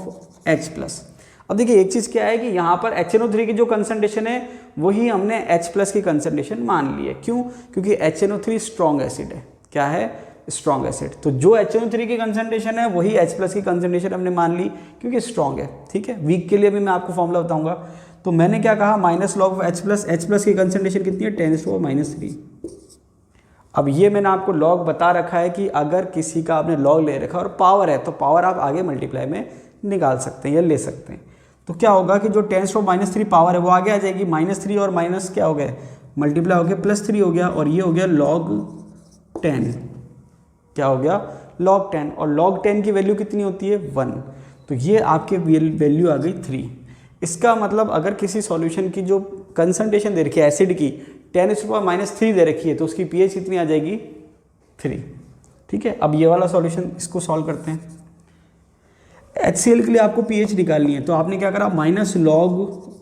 H+। अब देखिए एक चीज़ क्या है कि यहाँ पर HNO3 की जो कंसंट्रेशन है वही हमने H+ की कंसंट्रेशन मान ली है। क्यों? क्योंकि HNO3 स्ट्रॉन्ग एसिड है। क्या है? Strong acid. तो जो HNO3 की कंसंट्रेशन है वही H+ की कंसंट्रेशन हमने मान ली क्योंकि स्ट्रॉन्ग है, ठीक है। वीक के लिए भी मैं आपको फॉर्मूला बताऊंगा। तो मैंने क्या कहा, -log H+ की कंसंट्रेशन कितनी है 10⁻³ अब ये मैंने आपको लॉग बता रखा है कि अगर किसी का आपने लॉग ले रखा और पावर है तो पावर आप आगे मल्टीप्लाई में निकाल सकते हैं या ले सकते हैं। तो क्या होगा कि जो 10⁻³ पावर है वो आगे आ जाएगी, -3 और माइनस क्या हो गया, मल्टीप्लाई हो गया, +3 हो गया, और ये हो गया log 10। क्या हो गया? log 10। और log 10 की वैल्यू कितनी होती है 1, तो ये आपके वैल्यू आ गई 3। इसका मतलब अगर किसी सॉल्यूशन की जो कंसंट्रेशन दे रखी है एसिड की 10⁻³ दे रखी है तो उसकी पीएच कितनी आ जाएगी 3, ठीक है। अब ये वाला सॉल्यूशन इसको सॉल्व करते हैं। HCl के लिए आपको पीएच निकालनी है तो आपने क्या करा, -log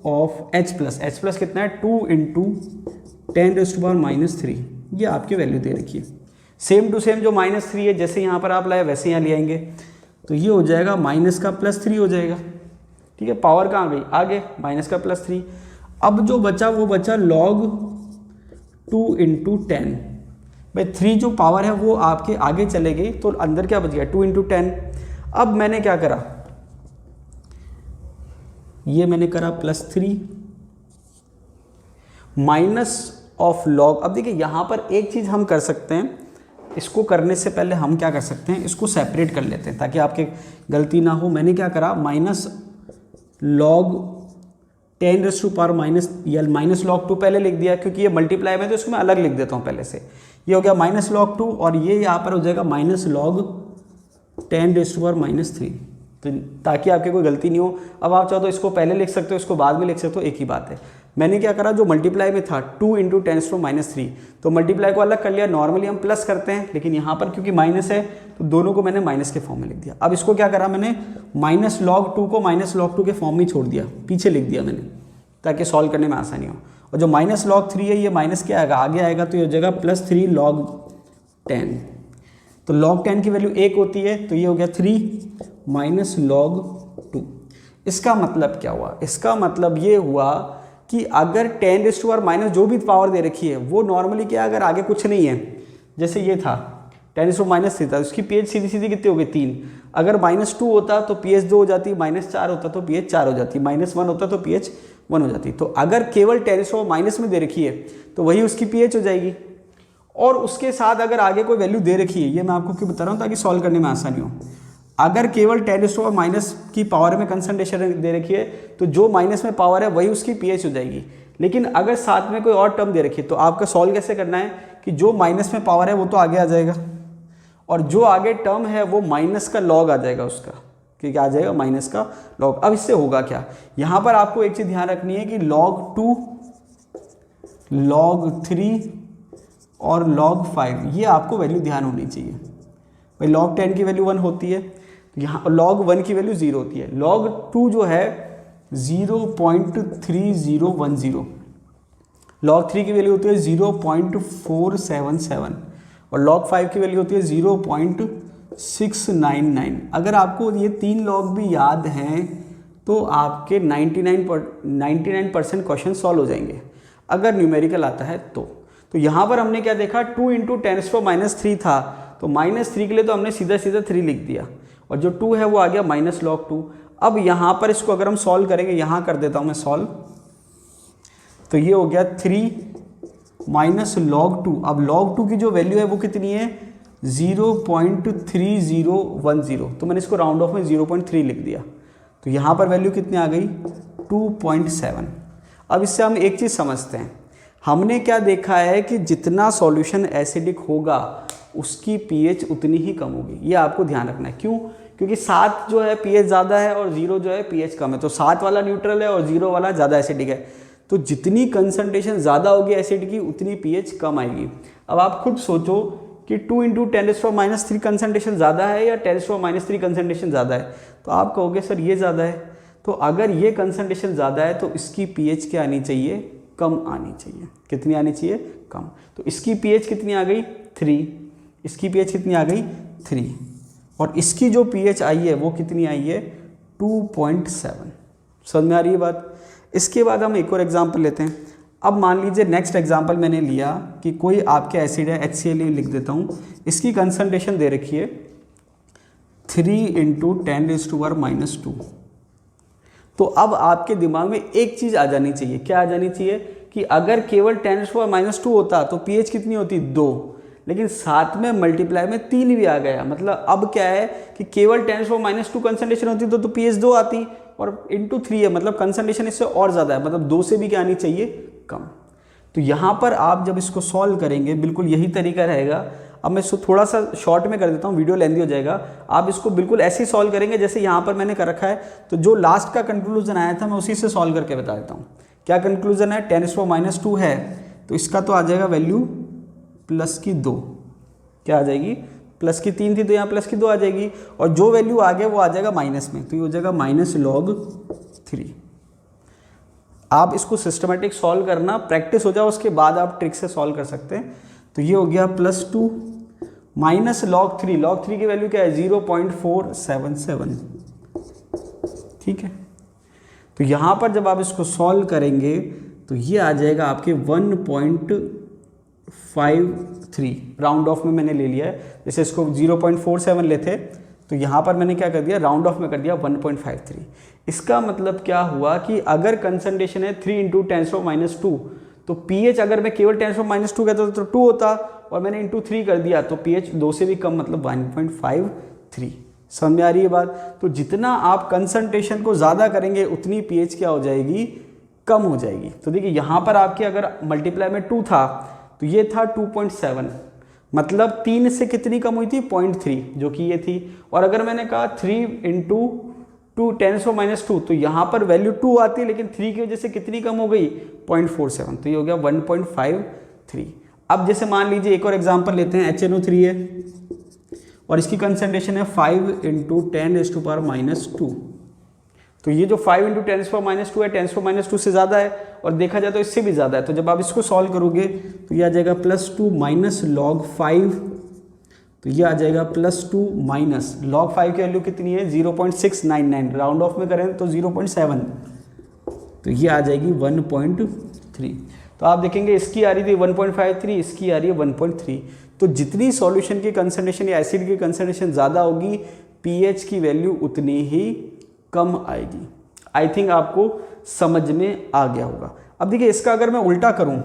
of H+ कितना है 2 × 10⁻³ ये आपकी वैल्यू दे रखी है। सेम टू सेम जो -3 है जैसे यहाँ पर आप लाए वैसे यहाँ ले आएंगे, तो ये हो जाएगा माइनस का +3 हो जाएगा, ठीक है। पावर कहाँ गई, आगे माइनस का +3। अब जो बचा वो बचा log 2 × 10। भाई 3 जो पावर है वो आपके आगे चले गई तो अंदर क्या बच गया 2 × 10। अब मैंने क्या करा, ये मैंने करा +3 -log। अब देखिए यहाँ पर एक चीज़ हम कर सकते हैं, इसको करने से पहले हम क्या कर सकते हैं, इसको सेपरेट कर लेते हैं ताकि आपके गलती ना हो। मैंने क्या करा, -log 10⁻⁻, या -log 2 पहले लिख दिया क्योंकि ये मल्टीप्लाई में तो इसको मैं अलग लिख देता हूँ पहले से। ये हो गया -log 2 और ये यहाँ पर हो जाएगा -log 10⁻³ तो ताकि आपके कोई गलती नहीं हो। अब आप चाहो तो इसको पहले लिख सकते हो, इसको बाद में लिख सकते हो, एक ही बात है। मैंने क्या करा, जो मल्टीप्लाई में था 2 × 10⁻³ तो मल्टीप्लाई को अलग कर लिया। नॉर्मली हम प्लस करते हैं लेकिन यहाँ पर क्योंकि माइनस है तो दोनों को मैंने माइनस के फॉर्म में लिख दिया। अब इसको क्या करा मैंने, -log 2 को -log 2 के फॉर्म में छोड़ दिया, पीछे लिख दिया मैंने ताकि सॉल्व करने में आसानी हो। और जो -log 3 है ये माइनस क्या आएगा, आगे आएगा तो ये हो जाएगा +3 log 10। तो log 10 की वैल्यू 1 होती है तो ये हो गया 3 -log 2। इसका मतलब क्या हुआ, इसका मतलब ये हुआ कि अगर 10⁻⁻ जो भी पावर दे रखी है वो नॉर्मली क्या, अगर आगे कुछ नहीं है, जैसे ये था 10⁻³ था, उसकी पीएच सीधी सीधी कितनी हो गई 3। अगर -2 होता तो pH 2 हो जाती, -4 होता तो pH 4 हो जाती, -1 होता तो pH 1 हो जाती। तो अगर केवल 10⁻⁻ में दे रखी है तो वही उसकी pH हो जाएगी। और उसके साथ अगर आगे कोई वैल्यू दे रखी है, ये मैं आपको क्यों बता रहा हूँ ताकि सॉल्व करने में आसानी हो। अगर केवल 10⁻⁻ की पावर में कंसंट्रेशन दे रखी है तो जो माइनस में पावर है वही उसकी pH हो जाएगी। लेकिन अगर साथ में कोई और टर्म दे रखी है तो आपका सॉल्व कैसे करना है कि जो माइनस में पावर है वो तो आगे आ जाएगा और जो आगे टर्म है वो माइनस का लॉग आ जाएगा उसका, कि क्या आ जाएगा, माइनस का लॉग। अब इससे होगा क्या, यहाँ पर आपको एक चीज़ ध्यान रखनी है कि log 2, log 3 और log 5 ये आपको वैल्यू ध्यान होनी चाहिए। भाई log 10 की वैल्यू 1 होती है, यहाँ log 1 की वैल्यू 0 होती है, log 2 जो है 0.3010, log 3 की वैल्यू होती है 0.477 और log 5 की वैल्यू होती है 0.699। अगर आपको ये 3 लॉग भी याद हैं तो आपके 99% क्वेश्चन सॉल्व हो जाएंगे अगर न्यूमेरिकल आता है तो। यहाँ पर हमने क्या देखा, 2 × 10⁻³ था तो -3 के लिए तो हमने सीधा 3 लिख दिया और जो 2 है वो आ गया -log2। अब यहाँ पर इसको अगर हम सॉल्व करेंगे, यहाँ कर देता हूँ मैं सॉल्व, तो ये हो गया 3 -log2। अब log2 की जो वैल्यू है वो कितनी है, 0.3010, तो मैंने इसको राउंड ऑफ में 0.3 लिख दिया। तो यहाँ पर वैल्यू कितनी आ गई, 2.7। अब इससे हम एक चीज़ समझते हैं, हमने क्या देखा है कि जितना सॉल्यूशन एसिडिक होगा उसकी pH उतनी ही कम होगी। ये आपको ध्यान रखना है। क्यों? क्योंकि 7 जो है pH ज़्यादा है और 0 जो है pH कम है, तो 7 वाला न्यूट्रल है और 0 वाला ज़्यादा एसिडिक है। तो जितनी कंसंट्रेशन ज़्यादा होगी एसिड की उतनी pH कम आएगी। अब आप खुद सोचो कि 2 × 10⁻³ कंसंट्रेशन ज़्यादा है या 10⁻³ कंसंट्रेशन ज़्यादा है, तो आप कहोगे सर ये ज़्यादा है। तो अगर ये कंसंट्रेशन ज़्यादा है तो इसकी pH क्या आनी चाहिए, कम आनी चाहिए। कितनी आनी चाहिए, कम। तो इसकी pH कितनी आ गई, 3, इसकी pH कितनी आ गई, 3, और इसकी जो pH आई है वो कितनी आई है, 2.7। समझ में आ रही है बात। इसके बाद हम एक और एग्जांपल लेते हैं। अब मान लीजिए नेक्स्ट एग्जांपल मैंने लिया कि कोई आपके एसिड है, HCl लिख देता हूँ, इसकी कंसंट्रेशन दे रखी है 3 × 10⁻²। तो अब आपके दिमाग में एक चीज़ आ जानी चाहिए, क्या आ जानी चाहिए कि अगर केवल 10⁻² होता तो pH कितनी होती, 2, लेकिन साथ में मल्टीप्लाई में 3 भी आ गया। मतलब अब क्या है कि केवल 10⁻² कंसंट्रेशन होती तो pH 2 आती और इंटू 3 है, मतलब कंसंट्रेशन इससे और ज़्यादा है, मतलब 2 से भी क्या आनी चाहिए, कम। तो यहाँ पर आप जब इसको सॉल्व करेंगे बिल्कुल यही तरीका रहेगा। अब मैं इसको थोड़ा सा शॉर्ट में कर देता हूँ, वीडियो लेंथी हो जाएगा। आप इसको बिल्कुल ऐसे ही सॉल्व करेंगे जैसे यहाँ पर मैंने कर रखा है। तो जो लास्ट का कंक्लूजन आया था मैं उसी से सॉल्व करके बता देता हूँ। क्या कंक्लूजन है, 10⁻² है तो इसका तो आ जाएगा वैल्यू +2, क्या आ जाएगी, +3 थी तो यहाँ +2 आ जाएगी, और जो वैल्यू आ गया वो आ जाएगा माइनस में, तो ये हो जाएगा -log3। आप इसको सिस्टमेटिक सॉल्व करना, प्रैक्टिस हो जाए उसके बाद आप ट्रिक से सॉल्व कर सकते हैं। तो ये हो गया +2 -log3। log3 की वैल्यू क्या है, 0.477। ठीक है, तो यहाँ पर जब आप इसको सॉल्व करेंगे तो ये आ जाएगा आपके 1.53। राउंड ऑफ में मैंने ले लिया है, जैसे इसको 0.47 लेते तो यहाँ पर मैंने क्या कर दिया, राउंड ऑफ में कर दिया 1.53। इसका मतलब क्या हुआ कि अगर कंसंट्रेशन है 3 × 10⁻², तो pH अगर मैं केवल 10⁻² कहता तो 2 होता, और मैंने इंटू 3 कर दिया तो pH 2 से भी कम, मतलब 1.53। समझ में आ रही है बात। तो जितना आप कंसंट्रेशन को ज़्यादा करेंगे उतनी pH क्या हो जाएगी, कम हो जाएगी। तो देखिए यहाँ पर आपके अगर मल्टीप्लाई में 2 था तो ये था 2.7, मतलब 3 से कितनी कम हुई थी, 0.3, जो कि ये थी। और अगर मैंने कहा 3 × 10⁻², तो यहाँ पर वैल्यू 2 आती है, लेकिन 3 की वजह से कितनी कम हो गई, 0.47, तो ये हो गया 1.53। अब जैसे मान लीजिए एक और एग्जांपल लेते हैं, HNO3 है और इसकी कंसंट्रेशन है 5 × 10⁻²। तो ये जो 5 × 10⁻² है 10⁻² से ज़्यादा है, और देखा जाए तो इससे भी ज़्यादा है। तो जब आप इसको सॉल्व करोगे तो ये आ जाएगा +2 -log5, तो ये आ जाएगा +2 -log5 की वैल्यू कितनी है, 0.699, राउंड ऑफ में करें तो 0.7, तो ये आ जाएगी 1.3। तो आप देखेंगे इसकी आ रही थी 1.53, इसकी आ रही है 1.3। तो जितनी सॉल्यूशन की कंसंट्रेशन या एसिड की कंसंट्रेशन ज़्यादा होगी pH की वैल्यू उतनी ही कम आएगी। आई थिंक आपको समझ में आ गया होगा। अब देखिए इसका अगर मैं उल्टा करूं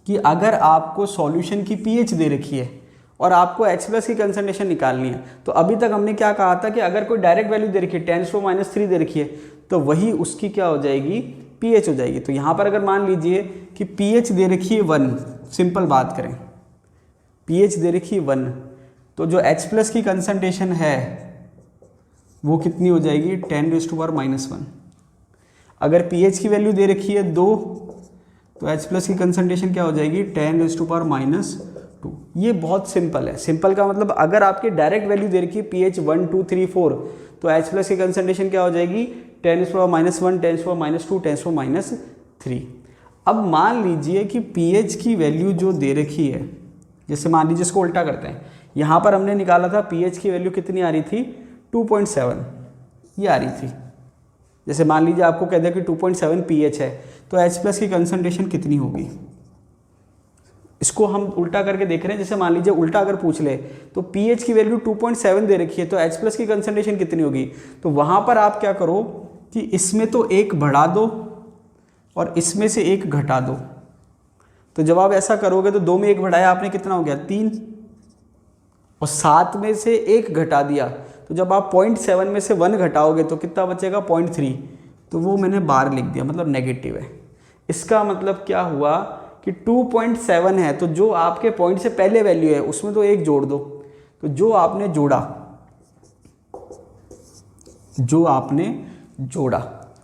कि अगर आपको सॉल्यूशन की pH दे रखी है और आपको H+ की कंसंट्रेशन निकालनी है, तो अभी तक हमने क्या कहा था कि अगर कोई डायरेक्ट वैल्यू दे रखी है 10⁻³ दे रखी है तो वही उसकी क्या हो जाएगी, pH हो जाएगी। तो यहाँ पर अगर मान लीजिए कि pH दे रखी है 1, सिंपल बात करें, pH दे रखी है 1, तो जो H+ की कंसंट्रेशन है वो कितनी हो जाएगी, 10⁻⁻1। अगर pH की वैल्यू दे रखी है 2 तो H+ की कंसंट्रेशन क्या हो जाएगी, 10⁻²। ये बहुत सिंपल है। सिंपल का मतलब अगर आपकी डायरेक्ट वैल्यू दे रखी है pH 1 2 3 4 तो H+ की कंसंट्रेशन क्या हो जाएगी, 10⁻⁻1 10⁻², 10⁻³ अब मान लीजिए कि pH की वैल्यू जो दे रखी है, जैसे मान लीजिए इसको उल्टा करते हैं, यहाँ पर हमने निकाला था pH की वैल्यू कितनी आ रही थी, 2.7 ये आ रही थी। जैसे मान लीजिए आपको कह दिया कि 2.7 pH है तो H+ की कंसंट्रेशन कितनी होगी, इसको हम उल्टा करके देख रहे हैं। जैसे मान लीजिए उल्टा अगर पूछ ले तो pH की वैल्यू 2.7 दे रखी है तो H+ की कंसंट्रेशन कितनी होगी, तो वहाँ पर आप क्या करो कि इसमें तो एक बढ़ा दो और इसमें से एक घटा दो। तो जब आप ऐसा करोगे तो 2 में 1 बढ़ाया आपने, कितना हो गया 3, और 7 में से 1 घटा दिया, तो जब आप 0.7 में से 1 घटाओगे तो कितना बचेगा 0.3, तो वो मैंने बार लिख दिया, मतलब नेगेटिव है। इसका मतलब क्या हुआ कि 2.7 है तो जो आपके पॉइंट से पहले वैल्यू है उसमें तो 1 जोड़ दो, तो जो आपने जोड़ा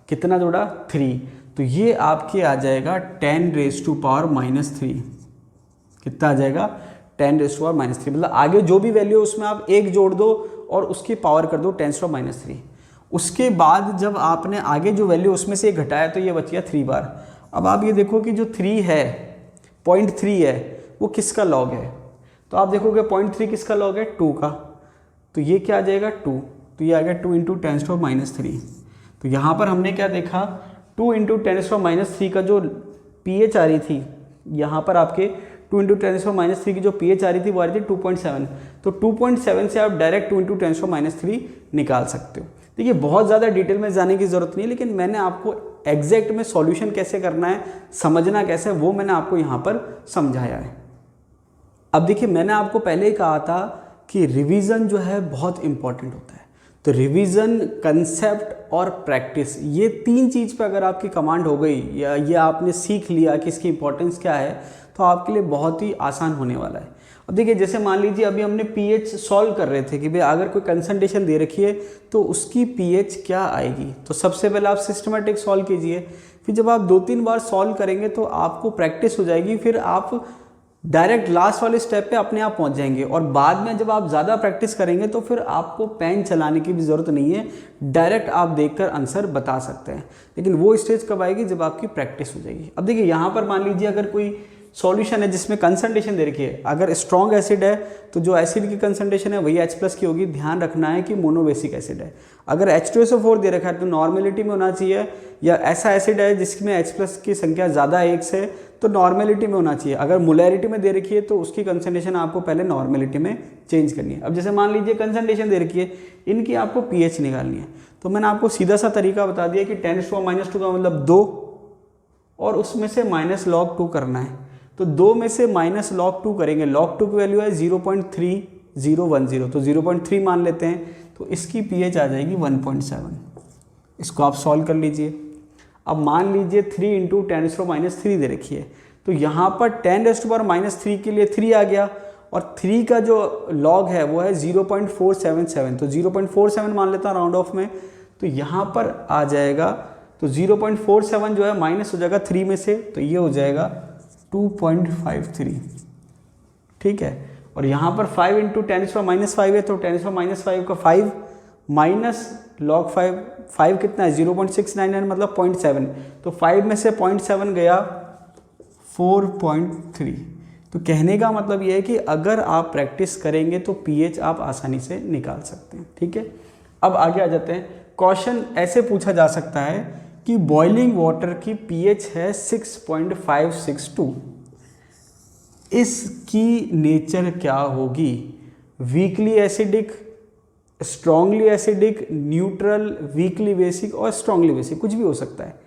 कितना जोड़ा, 3, तो ये आपके आ जाएगा 10⁻⁻3। कितना आ जाएगा, 10⁻⁻3। मतलब आगे जो भी वैल्यू है उसमें आप 1 जोड़ दो और उसकी पावर कर दो 10⁻⁻3। उसके बाद जब आपने आगे जो वैल्यू उसमें से 1 घटाया तो ये बच गया 3 बार। अब आप ये देखो कि जो 3 है, 0.3 है, वो किसका लॉग है, तो आप देखोगे 0.3 किसका लॉग है, 2 का, तो ये क्या आ जाएगा 2, तो ये आ गया 2 × 10⁻3। तो यहाँ पर हमने क्या देखा, 2 × 10⁻3 का जो pH आ रही थी, यहाँ पर आपके 2 × 10⁻3 की जो pH आ रही थी वो आ रही थी 2.7, तो 2.7 से आप डायरेक्ट 2 × 10⁻3 निकाल सकते हो। देखिए बहुत ज़्यादा डिटेल में जाने की ज़रूरत नहीं है, लेकिन मैंने आपको एग्जैक्ट में सॉल्यूशन कैसे करना है, समझना कैसे है, वो मैंने आपको यहाँ पर समझाया है। अब देखिए मैंने आपको पहले ही कहा था कि रिवीजन जो है बहुत इंपॉर्टेंट होता है। तो रिवीजन, कंसेप्ट और प्रैक्टिस, ये 3 चीज़ पे अगर आपकी कमांड हो गई या ये आपने सीख लिया कि इसकी इंपॉर्टेंस क्या है, तो आपके लिए बहुत ही आसान होने वाला है। अब देखिए जैसे मान लीजिए अभी हमने pH सॉल्व कर रहे थे कि भाई अगर कोई कंसंट्रेशन दे रखी है तो उसकी pH क्या आएगी। तो सबसे पहले आप सिस्टमेटिक सॉल्व कीजिए, फिर जब आप 2-3 बार सॉल्व करेंगे तो आपको प्रैक्टिस हो जाएगी, फिर आप डायरेक्ट लास्ट वाले स्टेप पे अपने आप पहुंच जाएंगे। और बाद में जब आप ज़्यादा प्रैक्टिस करेंगे तो फिर आपको पेन चलाने की भी ज़रूरत नहीं है, डायरेक्ट आप देखकर आंसर बता सकते हैं। लेकिन वो स्टेज कब आएगी, जब आपकी प्रैक्टिस हो जाएगी। अब देखिए यहाँ पर मान लीजिए अगर कोई सॉल्यूशन है जिसमें कंसंट्रेशन दे रखी है, अगर स्ट्रॉन्ग एसिड है तो जो एसिड की कंसंट्रेशन है वही H+ की होगी। ध्यान रखना है कि मोनोबेसिक एसिड है। अगर H2SO4 दे रखा है तो नॉर्मेलिटी में होना चाहिए, या ऐसा एसिड है जिसमें H+ की संख्या ज़्यादा 1 से तो नॉर्मेलिटी में होना चाहिए। अगर मोलैरिटी में दे रखी है तो उसकी कंसंट्रेशन आपको पहले नॉर्मेलिटी में चेंज करनी है। अब जैसे मान लीजिए कंसंट्रेशन दे रखी है, इनकी आपको pH निकालनी है, तो मैंने आपको सीधा सा तरीका बता दिया कि 10⁻² का मतलब 2 और उसमें से -log2 करना है। तो 2 में से -log2 करेंगे, log2 की वैल्यू है 0.3010, तो 0.3 मान लेते हैं, तो इसकी pH आ जाएगी 1.7। इसको आप सॉल्व कर लीजिए। अब मान लीजिए 3 × 10⁻³ दे रखी है, तो यहाँ पर 10⁻³ के लिए 3 आ गया और 3 का जो लॉग है वो है 0.477, तो 0.47 मान लेता हूँ राउंड ऑफ में, तो यहाँ पर आ जाएगा, तो 0.47 जो है माइनस हो जाएगा 3 में से, तो ये हो जाएगा 2.53, ठीक है। और यहाँ पर 5 × 10⁻5 है, तो 10⁻5 का 5 माइनस log 5 कितना है 0.699 मतलब 0.7, तो 5 में से 0.7 गया 4.3। तो कहने का मतलब ये है कि अगर आप प्रैक्टिस करेंगे तो pH आप आसानी से निकाल सकते हैं, ठीक है। अब आगे आ जाते हैं। क्वेश्चन ऐसे पूछा जा सकता है कि बॉइलिंग वाटर की pH है 6.562, इसकी नेचर क्या होगी, weakly acidic, strongly acidic, neutral, weekly basic और स्ट्रांगली बेसिक, कुछ भी हो सकता है।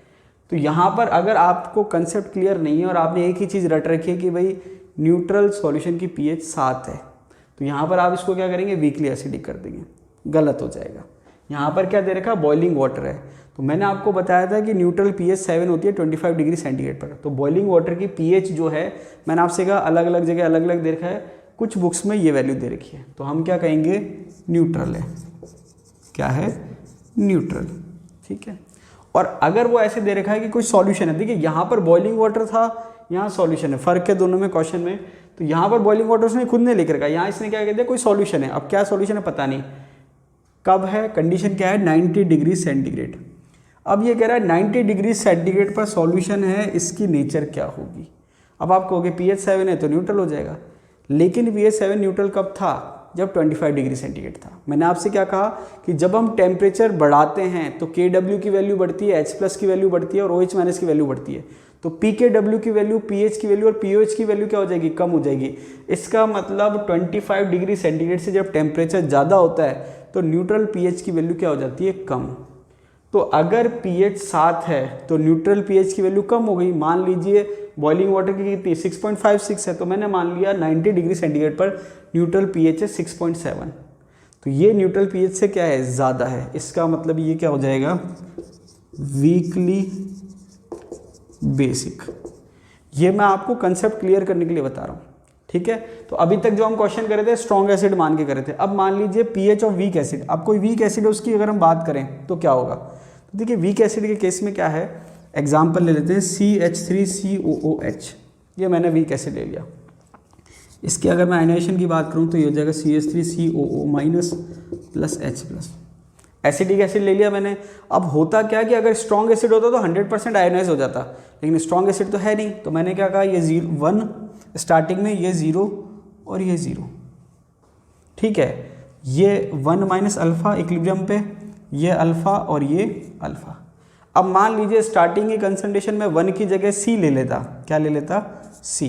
तो यहाँ पर अगर आपको कंसेप्ट क्लियर नहीं है और आपने एक ही चीज़ रट रखी है कि भाई न्यूट्रल सॉल्यूशन की पीएच 7 है, तो यहाँ पर आप इसको क्या करेंगे, वीकली एसिडिक कर देंगे, गलत हो जाएगा। यहाँ पर क्या दे रखा है, बॉइलिंग वाटर है। तो मैंने आपको बताया था कि न्यूट्रल पीएच 7 होती है 25 डिग्री सेंटीग्रेड पर। तो बॉइलिंग वाटर की पीएच जो है, मैंने आपसे कहा अलग अलग जगह अलग अलग दे रखा है, कुछ बुक्स में ये वैल्यू दे रखी है, तो हम क्या कहेंगे, न्यूट्रल है। क्या है, न्यूट्रल, ठीक है। और अगर वो ऐसे दे रखा है कि कोई सॉल्यूशन है, देखिए यहाँ पर बॉइलिंग वाटर था, यहाँ सॉल्यूशन है, फर्क है दोनों में क्वेश्चन में। तो यहाँ पर बॉइलिंग वाटर उसने खुद ने लिख रखा है, यहाँ इसने क्या कहते हैं, कोई सॉल्यूशन है। अब क्या सॉल्यूशन है पता नहीं, कब है, कंडीशन क्या है, 90 डिग्री सेंटीग्रेड। अब ये कह रहा है 90 डिग्री सेंटीग्रेड पर सॉल्यूशन है, इसकी नेचर क्या होगी। अब आप कहोगे pH 7 है तो न्यूट्रल हो जाएगा, लेकिन pH 7 न्यूट्रल कब था, जब 25 डिग्री सेंटीग्रेड था। मैंने आपसे क्या कहा कि जब हम टेम्परेचर बढ़ाते हैं तो Kw की वैल्यू बढ़ती है, H+ की वैल्यू बढ़ती है और OH- की वैल्यू बढ़ती है। तो pKw की वैल्यू, pH की वैल्यू और pOH की वैल्यू क्या हो जाएगी, कम हो जाएगी। इसका मतलब 25 डिग्री सेंटीग्रेड से जब टेम्परेचर ज़्यादा होता है तो न्यूट्रल pH की वैल्यू क्या हो जाती है, कम। तो अगर pH 7 है तो न्यूट्रल pH की वैल्यू कम हो गई। मान लीजिए बॉइलिंग वाटर की कितनी, 6.56 है, तो मैंने मान लिया 90 डिग्री सेंटीग्रेड पर न्यूट्रल pH है 6.7। तो ये न्यूट्रल pH से क्या है, ज़्यादा है। इसका मतलब ये क्या हो जाएगा, वीकली बेसिक। ये मैं आपको कंसेप्ट क्लियर करने के लिए बता रहा हूँ, ठीक है। तो अभी तक जो हम क्वेश्चन कर रहे थे स्ट्रॉन्ग एसिड मान के कर रहे थे। अब मान लीजिए pH ऑफ वीक एसिड। अब कोई वीक एसिड है उसकी अगर हम बात करें तो क्या होगा, तो देखिए वीक एसिड के केस में क्या है, एग्जाम्पल ले लेते हैं CH3COOH। ये मैंने वीक एसिड ले लिया। इसकी अगर मैं आयनाइजेशन की बात करूँ तो ये हो जाएगा CH3COO- plus H+। Acidic acid ले लिया मैंने। अब होता क्या कि अगर स्ट्रॉन्ग एसिड होता तो 100% आयनाइज हो जाता, लेकिन स्ट्रॉन्ग एसिड तो है नहीं। तो मैंने क्या कहा, ये 1 स्टार्टिंग में, ये 0 और ये 0, ठीक है। ये 1 - अल्फ़ा इक्विलिब्रियम पे, ये अल्फ़ा और ये अल्फ़ा। अब मान लीजिए स्टार्टिंग की कंसंट्रेशन में 1 की जगह C ले लेता, क्या ले लेता, C।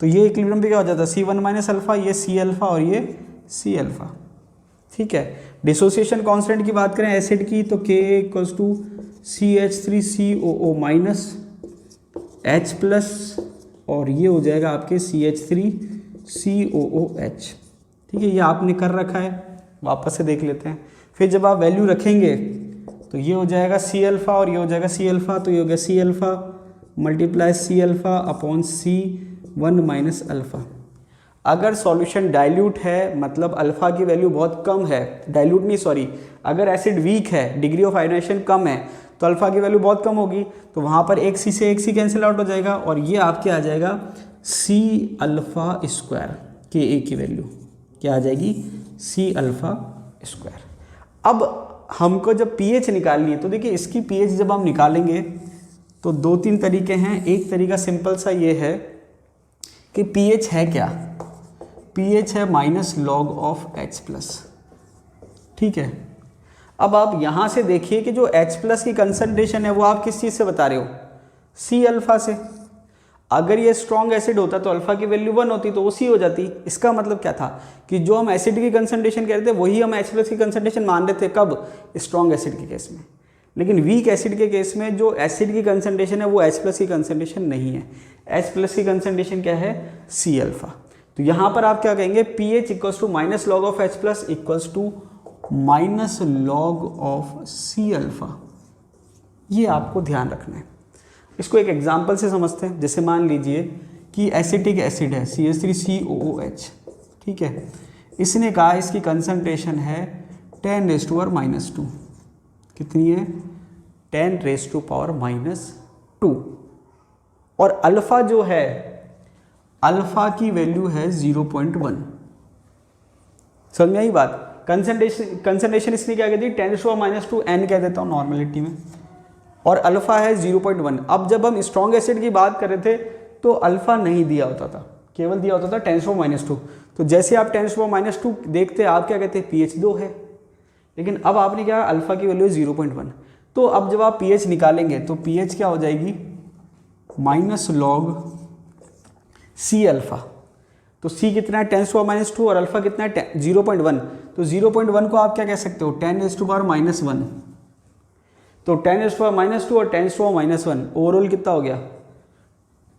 तो ये इक्विलिब्रियम पे क्या हो जाता, C1 - अल्फ़ा, ये C अल्फ़ा और ये C अल्फ़ा, ठीक है। डिसोसिएशन कांस्टेंट की बात करें एसिड की तो Ka = CH3COO- H+ और ये हो जाएगा आपके CH3COOH, ठीक है। ये आपने कर रखा है, वापस से देख लेते हैं। फिर जब आप वैल्यू रखेंगे तो ये हो जाएगा C अल्फ़ा और ये हो जाएगा C अल्फ़ा, तो ये हो गया C alpha multiply C alpha upon C1 - alpha. अगर सॉल्यूशन डाइल्यूट है, मतलब अल्फ़ा की वैल्यू बहुत कम है, डाइल्यूट नहीं सॉरी, अगर एसिड वीक है, डिग्री ऑफ आयनाइजेशन कम है, तो अल्फ़ा की वैल्यू बहुत कम होगी। तो वहाँ पर एक C से एक C कैंसिल आउट हो जाएगा और ये आपके आ जाएगा C अल्फ़ा स्क्वायर, Ka की वैल्यू क्या आ जाएगी, C अल्फ़ा स्क्वायर। अब हमको जब pH निकालनी है तो देखिए इसकी pH जब हम निकालेंगे तो 2-3 तरीके हैं। एक तरीका सिंपल सा ये है कि pH है क्या, pH है -log(H+), ठीक है। अब आप यहाँ से देखिए कि जो H+ की कंसंट्रेशन है वो आप किस चीज़ से बता रहे हो, C अल्फ़ा से। अगर ये स्ट्रॉन्ग एसिड होता तो अल्फ़ा की वैल्यू 1 होती तो वो C हो जाती। इसका मतलब क्या था कि जो हम एसिड की कंसंट्रेशन कह रहे थे वही हम H+ की कंसंट्रेशन मान रहे थे, कब, स्ट्रॉन्ग एसिड के केस में। लेकिन वीक एसिड के केस में जो एसिड की कंसंट्रेशन है वो H+ की कंसंट्रेशन नहीं है, H+ की कंसंट्रेशन क्या है, C अल्फ़ा। तो यहाँ पर आप क्या कहेंगे, pH = -log(H+) = -log(C अल्फ़ा). ये आपको ध्यान रखना है। इसको एक एग्जांपल से समझते हैं। जैसे मान लीजिए कि एसिटिक एसिड है CH3COOH, ठीक है। इसने कहा इसकी कंसंट्रेशन है 10⁻², कितनी है, 10⁻², और अल्फ़ा जो है, अल्फ़ा की वैल्यू है 0.1। समझ में आई बात। कंसंट्रेशन इसने क्या कह दी, 10⁻² N कह देता हूँ नॉर्मेलिटी में, और अल्फ़ा है 0.1। अब जब हम स्ट्रॉन्ग एसिड की बात कर रहे थे तो अल्फ़ा नहीं दिया होता था, केवल दिया होता था 10⁻²। तो जैसे आप 10⁻² देखते आप क्या कहते हैं, pH 2 है। लेकिन अब आपने क्या, अल्फ़ा की वैल्यू 0.1। तो अब जब आप pH निकालेंगे तो pH क्या हो जाएगी, -log C अल्फ़ा। तो C कितना है, 10⁻² और अल्फ़ा कितना है 0.1। तो 0.1 को आप क्या कह सकते हो 10⁻⁻1। तो 10⁻⁻2 और 10⁻⁻1 ओवरऑल कितना हो गया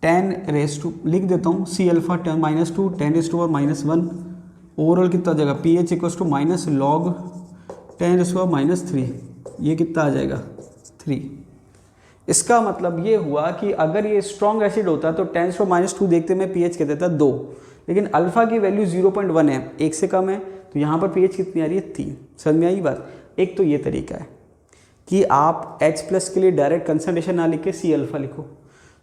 10 लिख देता हूँ C अल्फा -2 10⁻⁻1 ओवरऑल कितना आ जाएगा pH equals to minus log 10⁻⁻3 ये कितना आ जाएगा 3। इसका मतलब ये हुआ कि अगर ये स्ट्रॉन्ग एसिड होता तो 10⁻⁻2 देखते में pH कहते था 2, लेकिन अल्फा की वैल्यू 0.1 है, 1 से कम है, तो यहाँ पर pH कितनी आ रही है 3। समझ में आई बात। एक तो ये तरीका है कि आप H+ के लिए डायरेक्ट कंसंट्रेशन ना लिख के C अल्फा लिखो।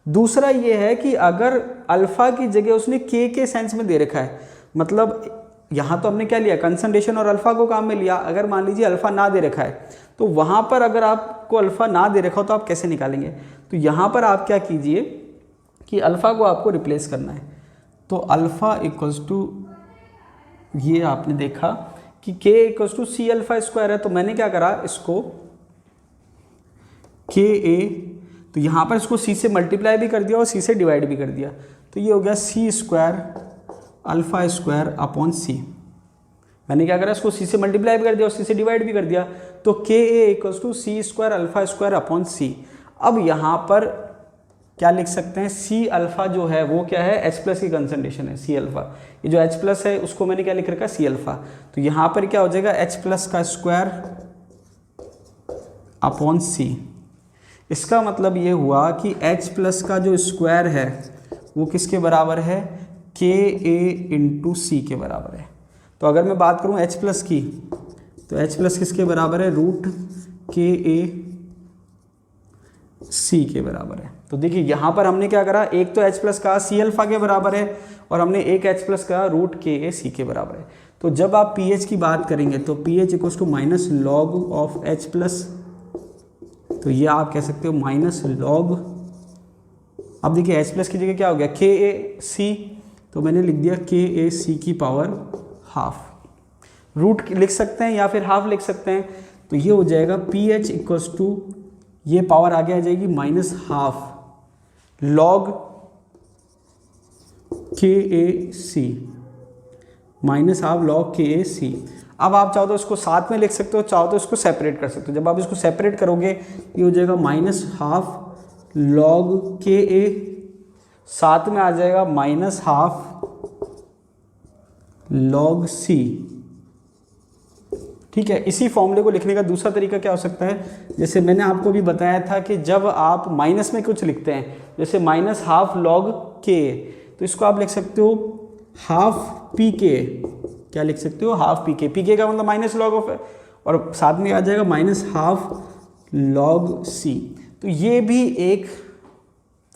दूसरा ये है कि अगर अल्फा की जगह उसने K के सेंस में दे रखा है, मतलब यहाँ तो हमने क्या लिया कंसंट्रेशन और अल्फा को काम में लिया। अगर मान लीजिए अल्फा ना दे रखा है तो वहाँ पर अगर आपको अल्फा ना दे रखा हो तो आप कैसे निकालेंगे। तो यहाँ पर आप क्या कीजिए कि अल्फा को आपको रिप्लेस करना है। तो अल्फा इक्वल्स टू ये आपने देखा कि K equals to C alpha square है, तो मैंने क्या करा इसको KA, तो यहाँ पर इसको C से मल्टीप्लाई भी कर दिया और C से डिवाइड भी कर दिया, तो ये हो गया C square alpha square upon C। मैंने क्या करा इसको C से मल्टीप्लाई भी कर दिया और C से डिवाइड भी कर दिया, तो KA equals to C square alpha square upon C। अब यहाँ पर क्या लिख सकते हैं C अल्फा जो है वो क्या है H+ की कंसंट्रेशन है C अल्फा। ये जो H+ है उसको मैंने क्या लिख रखा C अल्फा, तो यहाँ पर क्या हो जाएगा H+ का स्क्वायर अपॉन C। इसका मतलब ये हुआ कि H+ का जो स्क्वायर है वो किसके बराबर है KA इंटू C के बराबर है। तो अगर मैं बात करूं H+ की तो H+ किसके बराबर है रूट KA C के बराबर है। तो देखिए यहाँ पर हमने क्या करा, एक तो H+ का C अल्फा के बराबर है और हमने एक H+ का रूट KA C के बराबर है। तो जब आप pH की बात करेंगे तो pH equals to minus log of H+, तो ये आप कह सकते हो माइनस लॉग। अब देखिए H+ की जगह क्या हो गया KAC, तो मैंने लिख दिया KAC की पावर हाफ। रूट लिख सकते हैं या फिर हाफ लिख सकते हैं, तो ये हो जाएगा pH इक्वल्स टू ये पावर आगे आ जाएगी minus half log KAC, minus half log KAC। अब आप चाहो तो इसको साथ में लिख सकते हो, चाहो तो इसको सेपरेट कर सकते हो। जब आप इसको सेपरेट करोगे ये हो जाएगा माइनस हाफ लॉग KA, साथ में आ जाएगा माइनस हाफ लॉग C। ठीक है, इसी फॉर्मूले को लिखने का दूसरा तरीका क्या हो सकता है, जैसे मैंने आपको भी बताया था कि जब आप माइनस में कुछ लिखते हैं जैसे माइनस हाफ लॉग K, तो इसको आप लिख सकते हो हाफ PK। क्या लिख सकते हो हाफ PK। PK का मतलब माइनस लॉग ऑफ है और साथ में आ जाएगा माइनस हाफ लॉग C। तो ये भी एक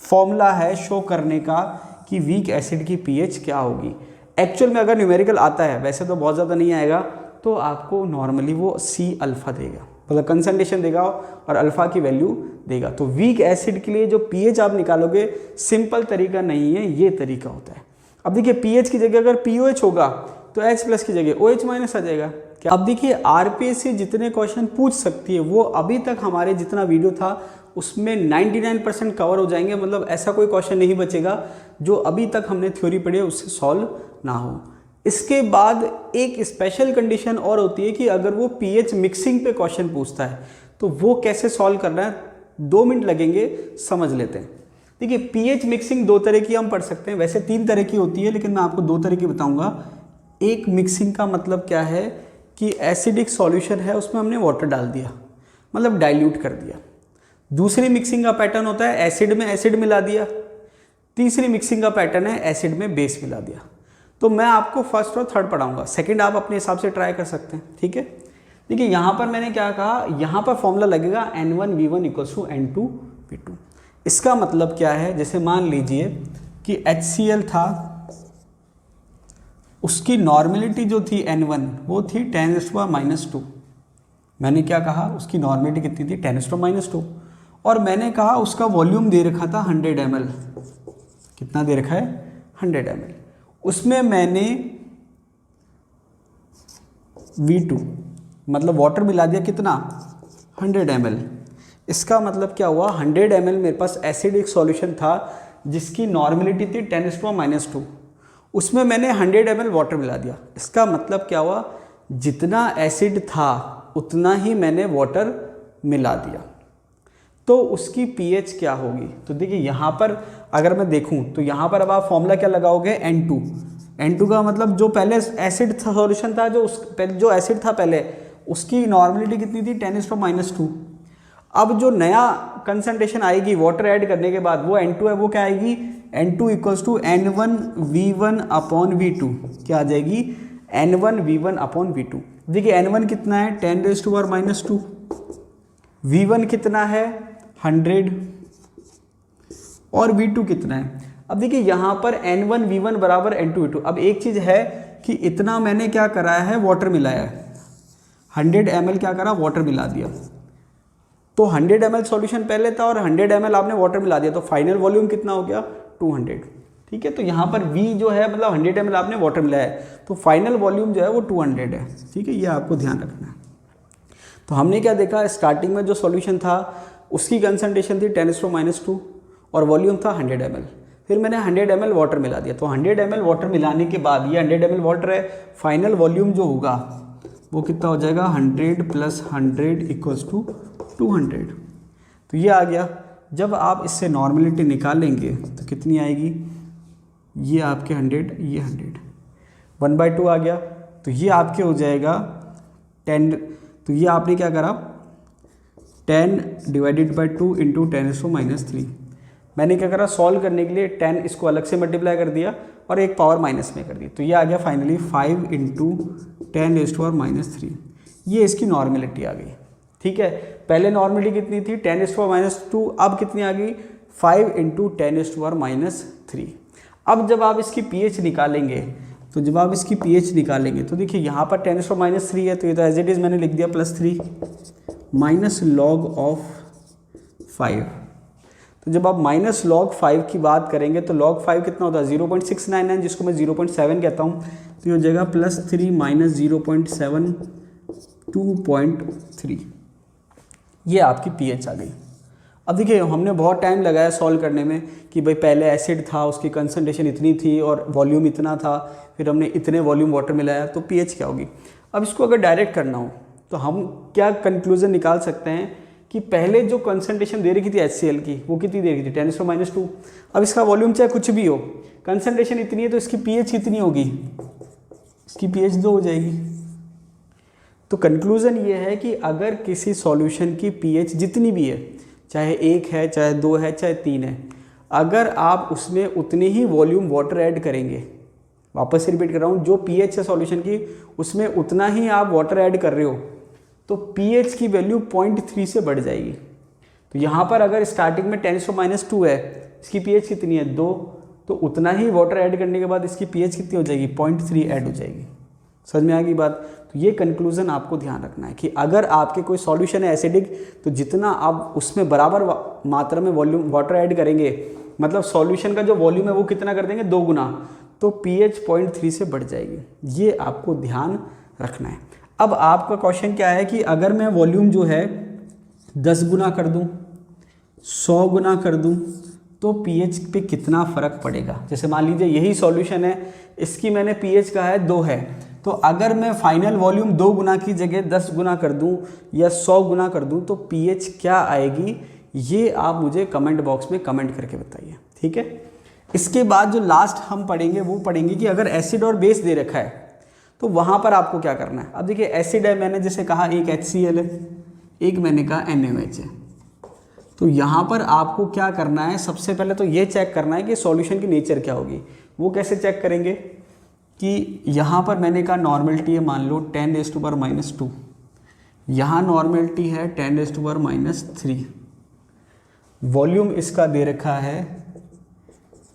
फॉर्मूला है शो करने का कि वीक एसिड की pH क्या होगी। एक्चुअल में अगर न्यूमेरिकल आता है, वैसे तो बहुत ज़्यादा नहीं आएगा, तो आपको नॉर्मली वो C अल्फा देगा, मतलब कंसंट्रेशन देगा और अल्फा की वैल्यू देगा। तो वीक एसिड के लिए जो pH आप निकालोगे सिंपल तरीका नहीं है, ये तरीका होता है। अब देखिए pH की जगह अगर POH होगा तो H+ की जगह OH माइनस आ जाएगा। क्या अब देखिए RPS से जितने क्वेश्चन पूछ सकती है वो अभी तक हमारे जितना वीडियो था उसमें 99% कवर हो जाएंगे, मतलब ऐसा कोई क्वेश्चन नहीं बचेगा जो अभी तक हमने थ्योरी पढ़ी है उससे सॉल्व ना हो। इसके बाद एक स्पेशल कंडीशन और होती है कि अगर वो pH मिक्सिंग पे क्वेश्चन पूछता है तो वो कैसे सॉल्व करना है, 2 मिनट लगेंगे, समझ लेते हैं। देखिए pH मिक्सिंग 2 तरह की हम पढ़ सकते हैं, वैसे 3 तरह की होती है लेकिन मैं आपको 2 तरह की बताऊंगा। एक मिक्सिंग का मतलब क्या है कि एसिडिक सॉल्यूशन है उसमें हमने वाटर डाल दिया, मतलब डाइल्यूट कर दिया। दूसरी मिक्सिंग का पैटर्न होता है एसिड में एसिड मिला दिया। तीसरी मिक्सिंग का पैटर्न है एसिड में बेस मिला दिया। तो मैं आपको फर्स्ट और थर्ड पढ़ाऊंगा, सेकंड आप अपने हिसाब से ट्राई कर सकते हैं। ठीक है, देखिए यहाँ पर मैंने क्या कहा, यहाँ पर फॉर्मूला लगेगा N1V1 इक्वल्स टू N2V2। इसका मतलब क्या है, जैसे मान लीजिए कि HCl था, उसकी नॉर्मेलिटी जो थी N1 वो थी 10⁻²। मैंने क्या कहा, उसकी नॉर्मेलिटी कितनी थी 10⁻², और मैंने कहा उसका वॉल्यूम दे रखा था 100 ml। कितना दे रखा है 100 ml। उसमें मैंने V2 मतलब वाटर मिला दिया, कितना 100 ml। इसका मतलब क्या हुआ, 100 ml मेरे पास एसिडिक सॉल्यूशन था जिसकी नॉर्मेलिटी थी 10⁻², उसमें मैंने 100 ml वाटर मिला दिया। इसका मतलब क्या हुआ, जितना एसिड था उतना ही मैंने वाटर मिला दिया, तो उसकी पीएच क्या होगी। तो देखिए यहाँ पर अगर मैं देखूँ तो यहाँ पर अब आप फॉर्मूला क्या लगाओगे, N2। N2 का मतलब जो पहले एसिड था सॉल्यूशन था, जो एसिड था पहले, उसकी नॉर्मलिटी कितनी थी, 10⁻²। अब जो नया कंसंट्रेशन आएगी वाटर ऐड करने के बाद, वो N2 है, वो क्या आएगी, N2 = N1V1/V2। क्या आ जाएगी, N1V1/V2। देखिए N1 कितना है, 10⁻², V1 कितना है, 100, और V2 कितना है। अब देखिए यहाँ पर N1V1 बराबर N2V2। अब एक चीज़ है कि इतना मैंने क्या कराया है, वाटर मिलाया है, 100 ml क्या करा, वाटर मिला दिया। तो 100 ml सॉल्यूशन पहले था और 100 ml आपने वाटर मिला दिया, तो फाइनल वॉल्यूम कितना हो गया, 200। ठीक है, तो यहाँ पर V जो है मतलब 100 ml आपने वाटर मिलाया है, तो फाइनल वॉल्यूम जो है वो 200 है। ठीक है, ये आपको ध्यान रखना है। तो हमने क्या देखा, स्टार्टिंग में जो सॉल्यूशन था उसकी कंसंट्रेशन थी 10⁻² और वॉल्यूम था 100 ml। फिर मैंने 100 ml वाटर मिला दिया, तो 100 ml वाटर मिलाने के बाद ये 100 ml वाटर है, फाइनल वॉल्यूम जो होगा वो कितना हो जाएगा, 100 + 100 = 200। तो ये आ गया। जब आप इससे नॉर्मलिटी निकालेंगे तो कितनी आएगी, ये आपके 100, ये 100, 1/2 आ गया। तो ये आपके हो जाएगा 10। तो ये आपने क्या करा, 10 / 2 × 10⁻³ मैंने क्या करा, सॉल्व करने के लिए 10 इसको अलग से मल्टीप्लाई कर दिया और एक पावर माइनस में कर दी। तो ये आ गया फाइनली 5 × 10⁻³ ये इसकी नॉर्मलिटी आ गई। ठीक है, पहले नॉर्मलिटी कितनी थी, 10⁻², अब कितनी आ गई, 5 × 10⁻³ अब जब आप इसकी pH निकालेंगे, तो जब आप इसकी pH निकालेंगे तो देखिए यहाँ पर 10⁻³ है, तो ये तो एज इट इज़ मैंने लिख दिया +3 -log�5। तो जब आप -log⁵ की बात करेंगे तो log⁵ कितना होता है, 0.699, जिसको मैं 0.7 कहता हूँ। तो ये हो जाएगा +3 - 0.7 2.3। ये आपकी pH आ गई। अब देखिए हमने बहुत टाइम लगाया सॉल्व करने में कि भाई पहले एसिड था, उसकी कंसंट्रेशन इतनी थी और वॉल्यूम इतना था, फिर हमने इतने वॉल्यूम वाटर मिलाया, तो pH क्या होगी। अब इसको अगर डायरेक्ट करना हो तो हम क्या कंक्लूजन निकाल सकते हैं कि पहले जो कंसंट्रेशन दे रखी थी HCl की, वो कितनी दे रखी थी, 10⁻²। अब इसका वॉल्यूम चाहे कुछ भी हो, कंसंट्रेशन इतनी है तो इसकी pH कितनी होगी, इसकी pH 2 हो जाएगी। तो कंक्लूजन ये है कि अगर किसी सॉल्यूशन की pH जितनी भी है, चाहे 1 है, चाहे 2 है, चाहे 3 है, अगर आप उसमें उतनी ही वॉल्यूम वाटर ऐड करेंगे, वापस से रिपीट कर रहा हूँ, जो pH है सॉल्यूशन की उसमें उतना ही आप वाटर ऐड कर रहे हो, तो pH की वैल्यू 0.3 से बढ़ जाएगी। तो यहाँ पर अगर स्टार्टिंग में 10⁻² है, इसकी pH कितनी है, 2, तो उतना ही वाटर ऐड करने के बाद इसकी pH कितनी हो जाएगी, 0.3 ऐड हो जाएगी। समझ में आ गई बात। तो ये कंक्लूजन आपको ध्यान रखना है कि अगर आपके कोई सॉल्यूशन है एसिडिक, तो जितना आप उसमें बराबर मात्रा में वॉल्यूम वाटर ऐड करेंगे, मतलब सॉल्यूशन का जो वॉल्यूम है वो कितना कर देंगे, 2 गुना, तो pH 0.3 से बढ़ जाएगी। ये आपको ध्यान रखना है। अब आपका क्वेश्चन क्या है कि अगर मैं वॉल्यूम जो है 10 गुना कर दूं, 100 गुना कर दूं, तो pH पे कितना फ़र्क पड़ेगा। जैसे मान लीजिए यही सॉल्यूशन है, इसकी मैंने pH कहा है 2 है, तो अगर मैं फाइनल वॉल्यूम 2 गुना की जगह 10 गुना कर दूं या 100 गुना कर दूं, तो pH क्या आएगी, ये आप मुझे कमेंट बॉक्स में कमेंट करके बताइए। ठीक है, इसके बाद जो लास्ट हम पढ़ेंगे वो पढ़ेंगे कि अगर एसिड और बेस दे रखा है तो वहाँ पर आपको क्या करना है। अब देखिए एसिड है, मैंने जैसे कहा एक HCl है, एक मैंने कहा NaOH है। तो यहाँ पर आपको क्या करना है, सबसे पहले तो ये चेक करना है कि सॉल्यूशन की नेचर क्या होगी। वो कैसे चेक करेंगे कि यहाँ पर मैंने कहा नॉर्मलिटी है, मान लो 10⁻², यहाँ नॉर्मलिटी है 10⁻³ वॉल्यूम इसका दे रखा है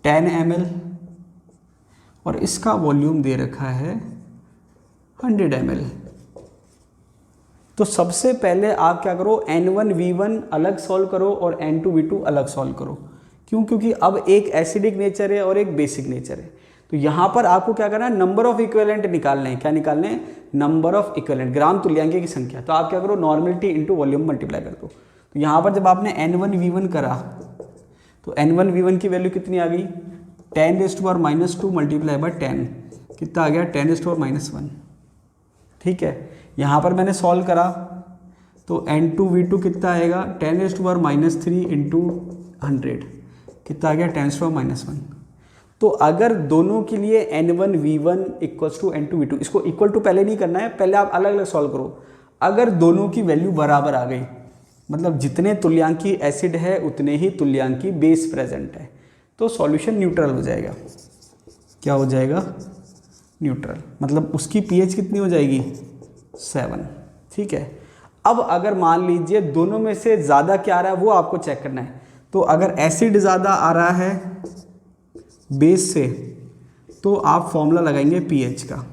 10 ml और इसका वॉल्यूम दे रखा है 100 ml। तो सबसे पहले आप क्या करो, N1V1 अलग सॉल्व करो और N2V2 अलग सॉल्व करो। क्यों, क्योंकि अब एक एसिडिक नेचर है और एक बेसिक नेचर है। तो यहाँ पर आपको क्या करना है, नंबर ऑफ इक्विवेलेंट निकालने हैं। क्या निकालने हैं, नंबर ऑफ इक्विवेलेंट, ग्राम तुल्यांक की संख्या। तो आप क्या करो, नॉर्मलिटी इंटू वॉल्यूम मल्टीप्लाई कर दो। तो यहाँ पर जब आपने N1V1 करा तो N1V1 की वैल्यू कितनी आ गई, 10⁻² × 10 कितना आ गया, 10⁻⁻1। ठीक है, यहाँ पर मैंने सॉल्व करा तो N2V2 कितना आएगा 10⁻³ इंटू 100 कितना आ गया 10⁻⁻1। तो अगर दोनों के लिए N1V1 इक्वल्स टू N2V2, इसको इक्वल टू पहले नहीं करना है, पहले आप अलग अलग सॉल्व करो। अगर दोनों की वैल्यू बराबर आ गई, मतलब जितने तुल्यांकी एसिड है उतने ही तुल्यांकी बेस प्रेजेंट है, तो सॉल्यूशन न्यूट्रल हो जाएगा। क्या हो जाएगा? न्यूट्रल। मतलब उसकी pH कितनी हो जाएगी? 7। ठीक है। अब अगर मान लीजिए दोनों में से ज़्यादा क्या आ रहा है वो आपको चेक करना है। तो अगर एसिड ज़्यादा आ रहा है बेस से तो आप फॉर्मूला लगाएंगे pH का,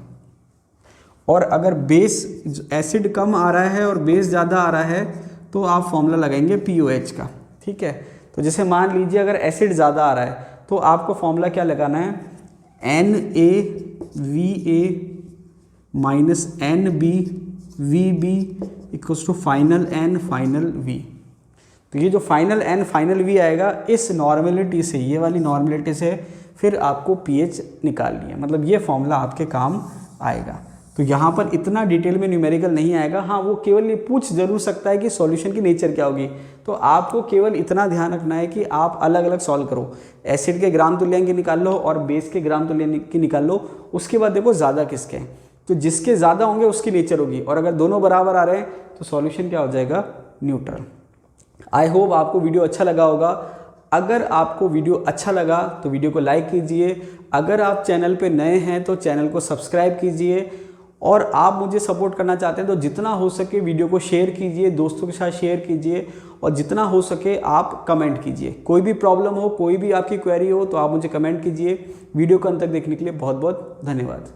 और अगर बेस एसिड कम आ रहा है और बेस ज़्यादा आ रहा है तो आप फॉर्मूला लगाएंगे POH का। ठीक है। तो जैसे मान लीजिए अगर एसिड ज़्यादा आ रहा है तो आपको फॉर्मूला क्या लगाना है? NaVA माइनस NbVb equals to final N final V। तो ये जो फाइनल N फाइनल V आएगा, इस नॉर्मेलिटी से, ये वाली नॉर्मेलिटी से फिर आपको pH निकालनी है, मतलब ये फॉर्मूला आपके काम आएगा। तो यहाँ पर इतना डिटेल में न्यूमेरिकल नहीं आएगा। हाँ, वो केवल ये पूछ जरूर सकता है कि सॉल्यूशन की नेचर क्या होगी, तो आपको केवल इतना ध्यान रखना है कि आप अलग अलग सॉल्व करो। एसिड के ग्राम तुल्यांक निकाल लो और बेस के ग्राम तुल्यांक निकाल लो, उसके बाद देखो ज़्यादा किसके हैं, तो जिसके ज़्यादा होंगे उसकी नेचर होगी, और अगर दोनों बराबर आ रहे हैं तो सॉल्यूशन क्या हो जाएगा? न्यूट्रल। आई होप आपको वीडियो अच्छा लगा होगा। अगर आपको वीडियो अच्छा लगा तो वीडियो को लाइक कीजिए, अगर आप चैनल पे नए हैं तो चैनल को सब्सक्राइब कीजिए, और आप मुझे सपोर्ट करना चाहते हैं तो जितना हो सके वीडियो को शेयर कीजिए, दोस्तों के साथ शेयर कीजिए, और जितना हो सके आप कमेंट कीजिए। कोई भी प्रॉब्लम हो, कोई भी आपकी क्वेरी हो तो आप मुझे कमेंट कीजिए। वीडियो को अंत तक देखने के लिए बहुत बहुत धन्यवाद।